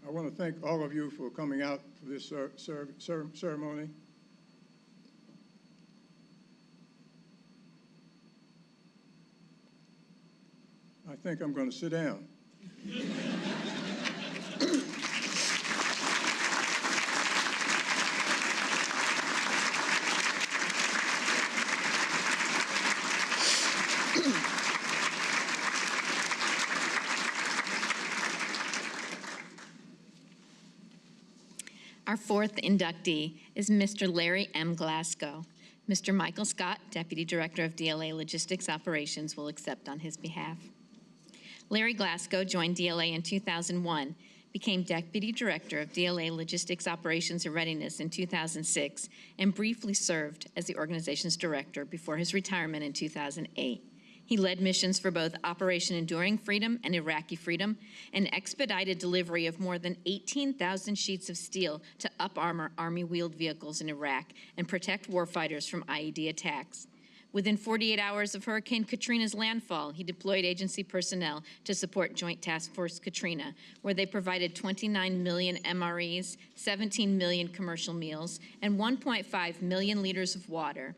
I want to thank all of you for coming out for this ceremony. I think I'm going to sit down. Our fourth inductee is Mr. Larry M. Glasgow. Mr. Michael Scott, Deputy Director of DLA Logistics Operations, will accept on his behalf. Larry Glasgow joined DLA in 2001, became Deputy Director of DLA Logistics Operations and Readiness in 2006, and briefly served as the organization's director before his retirement in 2008. He led missions for both Operation Enduring Freedom and Iraqi Freedom, and expedited delivery of more than 18,000 sheets of steel to up-armor Army-wheeled vehicles in Iraq and protect warfighters from IED attacks. Within 48 hours of Hurricane Katrina's landfall, he deployed agency personnel to support Joint Task Force Katrina, where they provided 29 million MREs, 17 million commercial meals, and 1.5 million liters of water.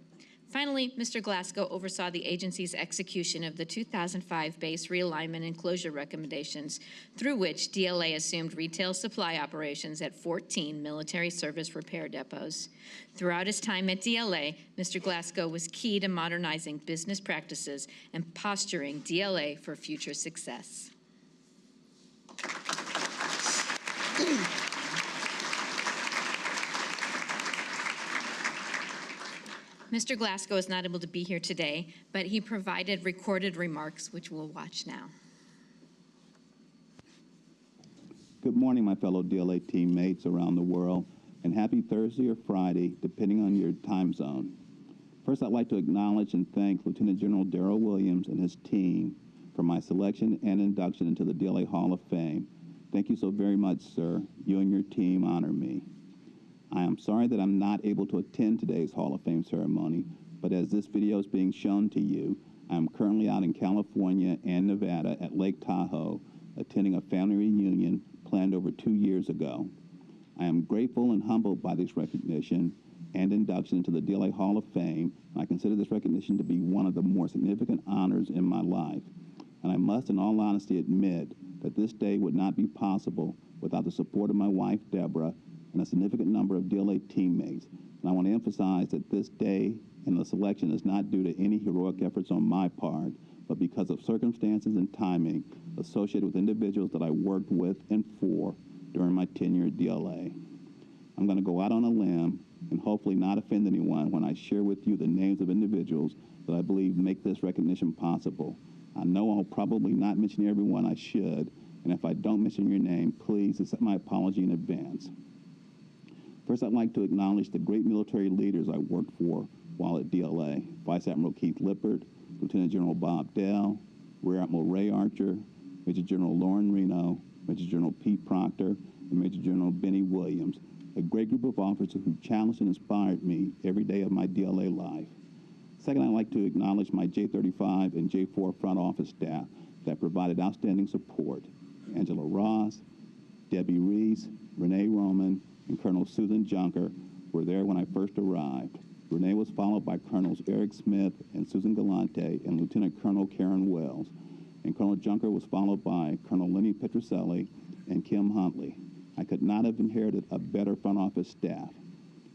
Finally, Mr. Glasgow oversaw the agency's execution of the 2005 base realignment and closure recommendations, through which DLA assumed retail supply operations at 14 military service repair depots. Throughout his time at DLA, Mr. Glasgow was key to modernizing business practices and posturing DLA for future success. Mr. Glasgow is not able to be here today, but he provided recorded remarks, which we'll watch now. Good morning, my fellow DLA teammates around the world, and happy Thursday or Friday, depending on your time zone. First, I'd like to acknowledge and thank Lieutenant General Darrell Williams and his team for my selection and induction into the DLA Hall of Fame. Thank you so very much, sir. You and your team honor me. I am sorry that I'm not able to attend today's Hall of Fame ceremony, but as this video is being shown to you, I am currently out in California and Nevada at Lake Tahoe, attending a family reunion planned over 2 years ago. I am grateful and humbled by this recognition and induction into the DLA Hall of Fame. I consider this recognition to be one of the more significant honors in my life. And I must, in all honesty, admit that this day would not be possible without the support of my wife, Deborah, and a significant number of DLA teammates. And I want to emphasize that this day and the selection is not due to any heroic efforts on my part, but because of circumstances and timing associated with individuals that I worked with and for during my tenure at DLA. I'm going to go out on a limb and hopefully not offend anyone when I share with you the names of individuals that I believe make this recognition possible. I know I'll probably not mention everyone I should, and if I don't mention your name, please accept my apology in advance. First, I'd like to acknowledge the great military leaders I worked for while at DLA. Vice Admiral Keith Lippert, Lieutenant General Bob Dell, Rear Admiral Ray Archer, Major General Lauren Reno, Major General Pete Proctor, and Major General Benny Williams, a great group of officers who challenged and inspired me every day of my DLA life. Second, I'd like to acknowledge my J35 and J4 front office staff that provided outstanding support. Angela Ross, Debbie Reese, Renee Roman, and Colonel Susan Junker were there when I first arrived. Renee was followed by Colonels Eric Smith and Susan Galante and Lieutenant Colonel Karen Wells. And Colonel Junker was followed by Colonel Lenny Petrucelli and Kim Huntley. I could not have inherited a better front office staff.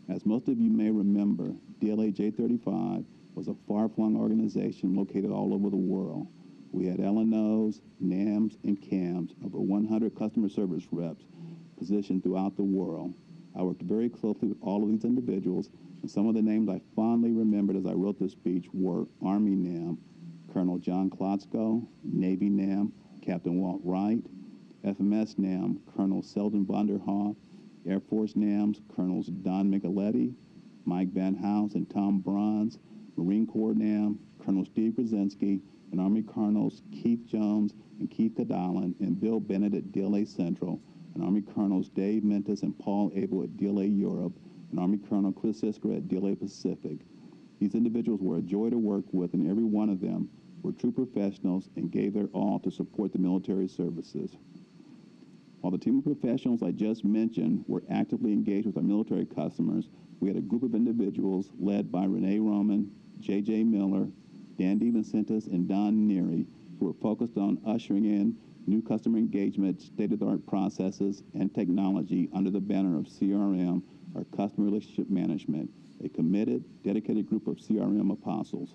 As most of you may remember, DLA J35 was a far-flung organization located all over the world. We had LNOs, NAMs, and CAMs, over 100 customer service reps positioned throughout the world. I worked very closely with all of these individuals, and some of the names I fondly remembered as I wrote this speech were Army NAM, Colonel John Klotzko, Navy NAM, Captain Walt Wright, FMS NAM, Colonel Selden Vonderhoff, Air Force NAMs, Colonels Don Micheletti, Mike Van House, and Tom Bronze, Marine Corps NAM, Colonel Steve Brzezinski, and Army Colonels Keith Jones and Keith Cadalin and Bill Bennett at DLA Central, and Army Colonels Dave Mentis and Paul Abel at DLA Europe, and Army Colonel Chris Iskra at DLA Pacific. These individuals were a joy to work with, and every one of them were true professionals and gave their all to support the military services. While the team of professionals I just mentioned were actively engaged with our military customers, we had a group of individuals led by Renee Roman, J.J. Miller, Dan DeVincentis, and Don Neary, who were focused on ushering in new customer engagement, state-of-the-art processes, and technology under the banner of CRM, our Customer Relationship Management, a committed, dedicated group of CRM apostles.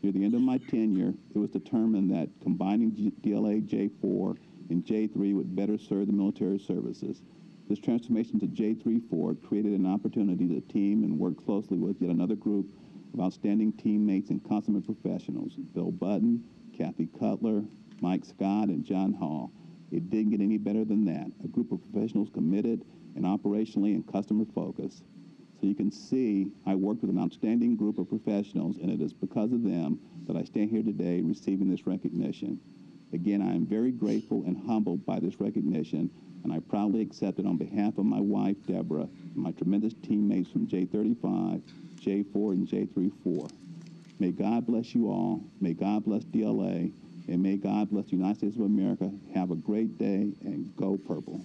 Near the end of my tenure, it was determined that combining DLA J4 and J3 would better serve the military services. This transformation to J34 created an opportunity to team and work closely with yet another group of outstanding teammates and consummate professionals, Bill Button, Kathy Cutler, Mike Scott, and John Hall. It didn't get any better than that, a group of professionals committed and operationally and customer focused. So you can see I worked with an outstanding group of professionals, and it is because of them that I stand here today receiving this recognition. Again, I am very grateful and humbled by this recognition, and I proudly accept it on behalf of my wife, Deborah, and my tremendous teammates from J35, J4, and J34. May God bless you all. May God bless DLA. And may God bless the United States of America. Have a great day, and go Purple.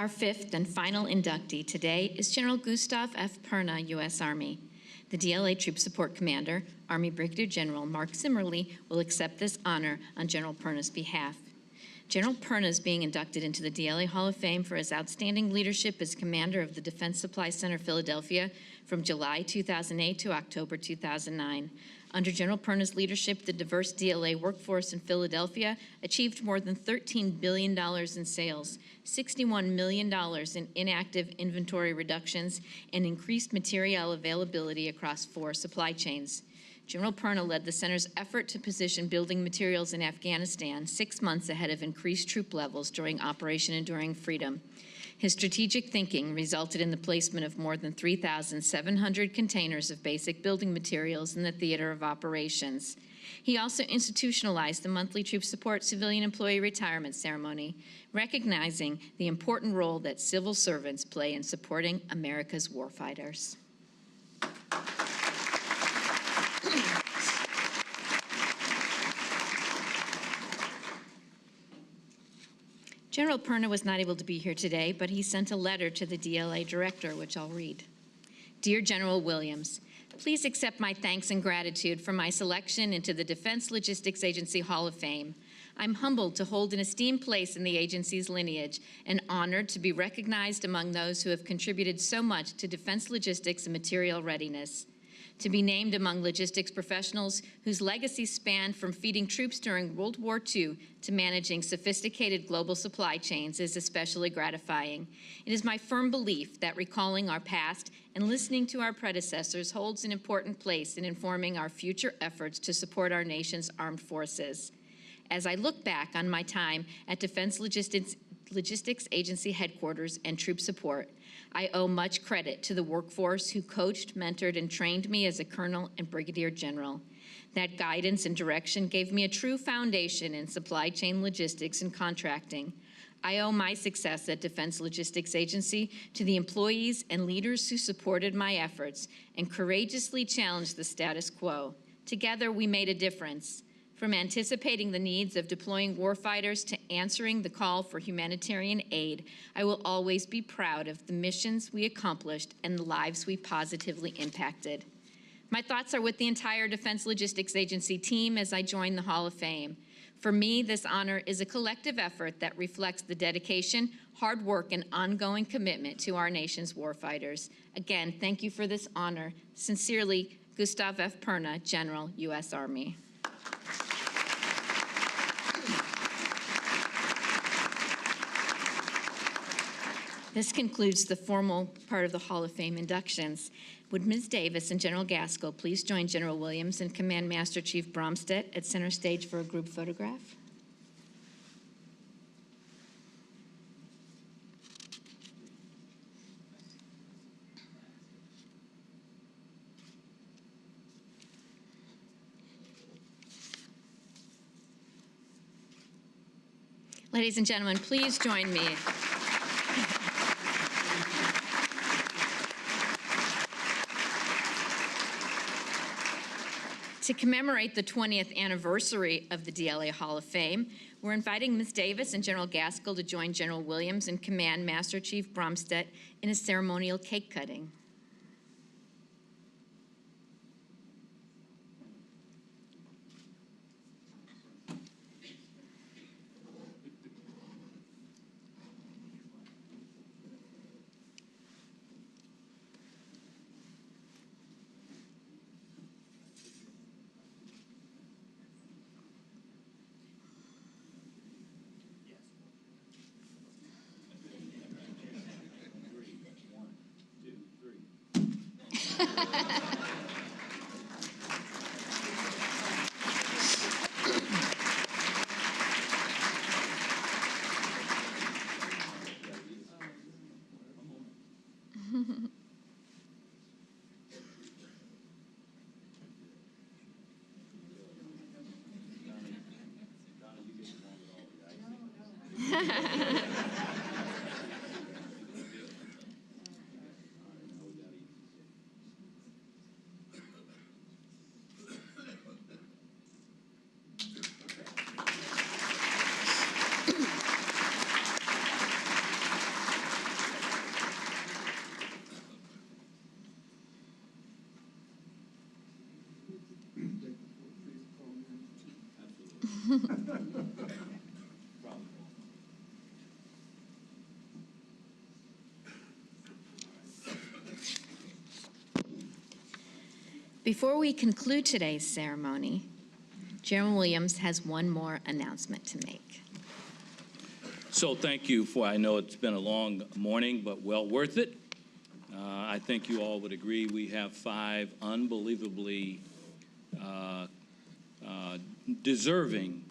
Our fifth and final inductee today is General Gustav F. Perna, U.S. Army. The DLA Troop Support Commander, Army Brigadier General Mark Zimmerly, will accept this honor on General Perna's behalf. General Perna is being inducted into the DLA Hall of Fame for his outstanding leadership as commander of the Defense Supply Center, Philadelphia, from July 2008 to October 2009. Under General Perna's leadership, the diverse DLA workforce in Philadelphia achieved more than $13 billion in sales, $61 million in inactive inventory reductions, and increased material availability across 4 supply chains. General Perna led the center's effort to position building materials in Afghanistan 6 months ahead of increased troop levels during Operation Enduring Freedom. His strategic thinking resulted in the placement of more than 3,700 containers of basic building materials in the theater of operations. He also institutionalized the monthly Troop Support Civilian Employee Retirement Ceremony, recognizing the important role that civil servants play in supporting America's warfighters. General Perna was not able to be here today, but he sent a letter to the DLA director, which I'll read. Dear General Williams, please accept my thanks and gratitude for my selection into the Defense Logistics Agency Hall of Fame. I'm humbled to hold an esteemed place in the agency's lineage and honored to be recognized among those who have contributed so much to defense logistics and material readiness. To be named among logistics professionals whose legacy spanned from feeding troops during World War II to managing sophisticated global supply chains is especially gratifying. It is my firm belief that recalling our past and listening to our predecessors holds an important place in informing our future efforts to support our nation's armed forces. As I look back on my time at Defense Logistics Agency headquarters and troop support, I owe much credit to the workforce who coached, mentored, and trained me as a colonel and brigadier general. That guidance and direction gave me a true foundation in supply chain logistics and contracting. I owe my success at Defense Logistics Agency to the employees and leaders who supported my efforts and courageously challenged the status quo. Together, we made a difference. From anticipating the needs of deploying warfighters to answering the call for humanitarian aid, I will always be proud of the missions we accomplished and the lives we positively impacted. My thoughts are with the entire Defense Logistics Agency team as I join the Hall of Fame. For me, this honor is a collective effort that reflects the dedication, hard work, and ongoing commitment to our nation's warfighters. Again, thank you for this honor. Sincerely, Gustav F. Perna, General, U.S. Army. This concludes the formal part of the Hall of Fame inductions. Would Ms. Davis and General Gaskell please join General Williams and Command Master Chief Bromstead at center stage for a group photograph? Ladies and gentlemen, please join me. To commemorate the 20th anniversary of the DLA Hall of Fame, we're inviting Ms. Davis and General Gaskell to join General Williams and Command Master Chief Bromstead in a ceremonial cake cutting. Before we conclude today's ceremony, Chairman Williams has one more announcement to make. So thank you for, I know it's been a long morning, but well worth it. I think you all would agree we have 5 unbelievably deserving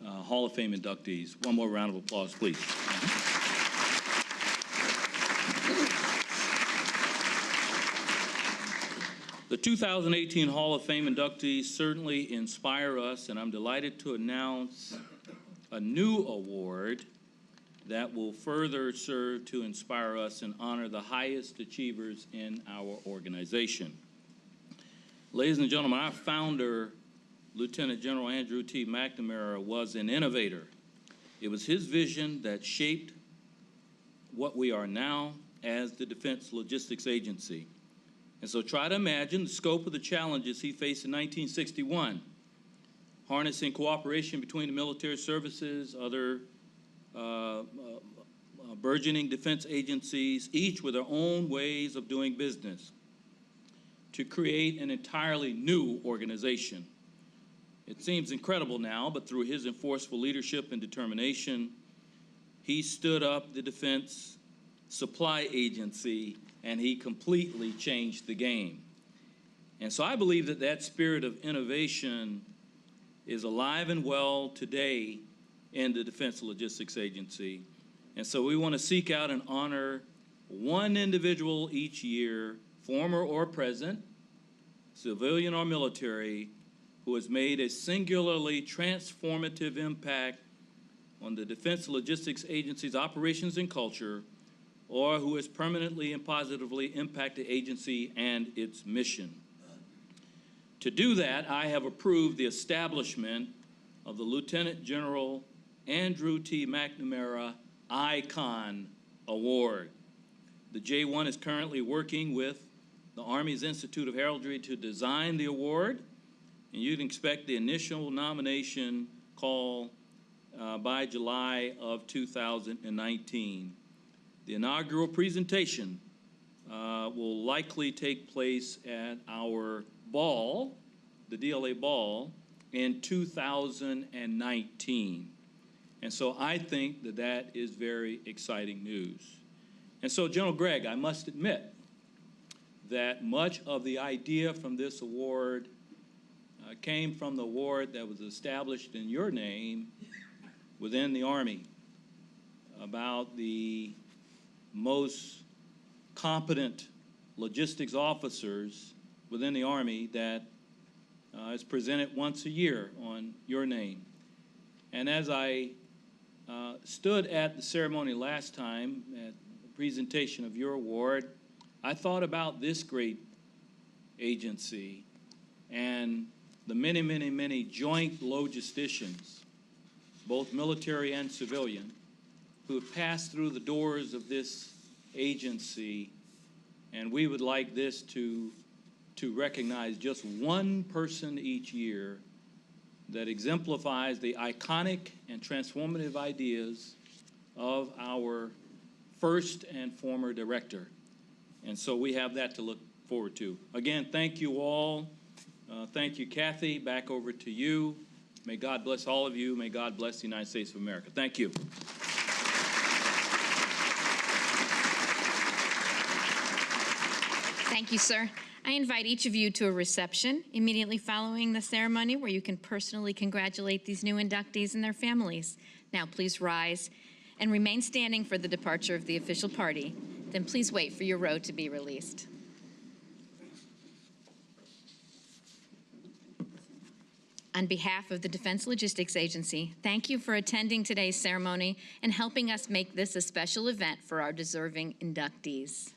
Hall of Fame inductees. One more round of applause, please. The 2018 Hall of Fame inductees certainly inspire us, and I'm delighted to announce a new award that will further serve to inspire us and honor the highest achievers in our organization. Ladies and gentlemen, our founder, Lieutenant General Andrew T. McNamara, was an innovator. It was his vision that shaped what we are now as the Defense Logistics Agency. And so try to imagine the scope of the challenges he faced in 1961, harnessing cooperation between the military services, other burgeoning defense agencies, each with their own ways of doing business, to create an entirely new organization. It seems incredible now, but through his enforceful leadership and determination, he stood up the Defense Supply Agency, and he completely changed the game. And so I believe that that spirit of innovation is alive and well today in the Defense Logistics Agency. And so we want to seek out and honor one individual each year, former or present, civilian or military, who has made a singularly transformative impact on the Defense Logistics Agency's operations and culture, or who has permanently and positively impacted the agency and its mission. To do that, I have approved the establishment of the Lieutenant General Andrew T. McNamara Icon Award. The J1 is currently working with the Army's Institute of Heraldry to design the award, and you can expect the initial nomination call by July of 2019. The inaugural presentation will likely take place at our ball, the DLA ball, in 2019. And so I think that that is very exciting news. And so, General Gregg, I must admit that much of the idea from this award came from the award that was established in your name within the Army about the most competent logistics officers within the Army that is presented once a year on your name. And as I stood at the ceremony last time at the presentation of your award, I thought about this great agency and the many, many, many joint logisticians, both military and civilian, who have passed through the doors of this agency, and we would like this to recognize just one person each year that exemplifies the iconic and transformative ideas of our first and former director. And so we have that to look forward to. Again, thank you all. Thank you, Kathy. Back over to you. May God bless all of you. May God bless the United States of America. Thank you. Thank you, sir. I invite each of you to a reception immediately following the ceremony where you can personally congratulate these new inductees and their families. Now, please rise and remain standing for the departure of the official party. Then please wait for your row to be released. On behalf of the Defense Logistics Agency, thank you for attending today's ceremony and helping us make this a special event for our deserving inductees.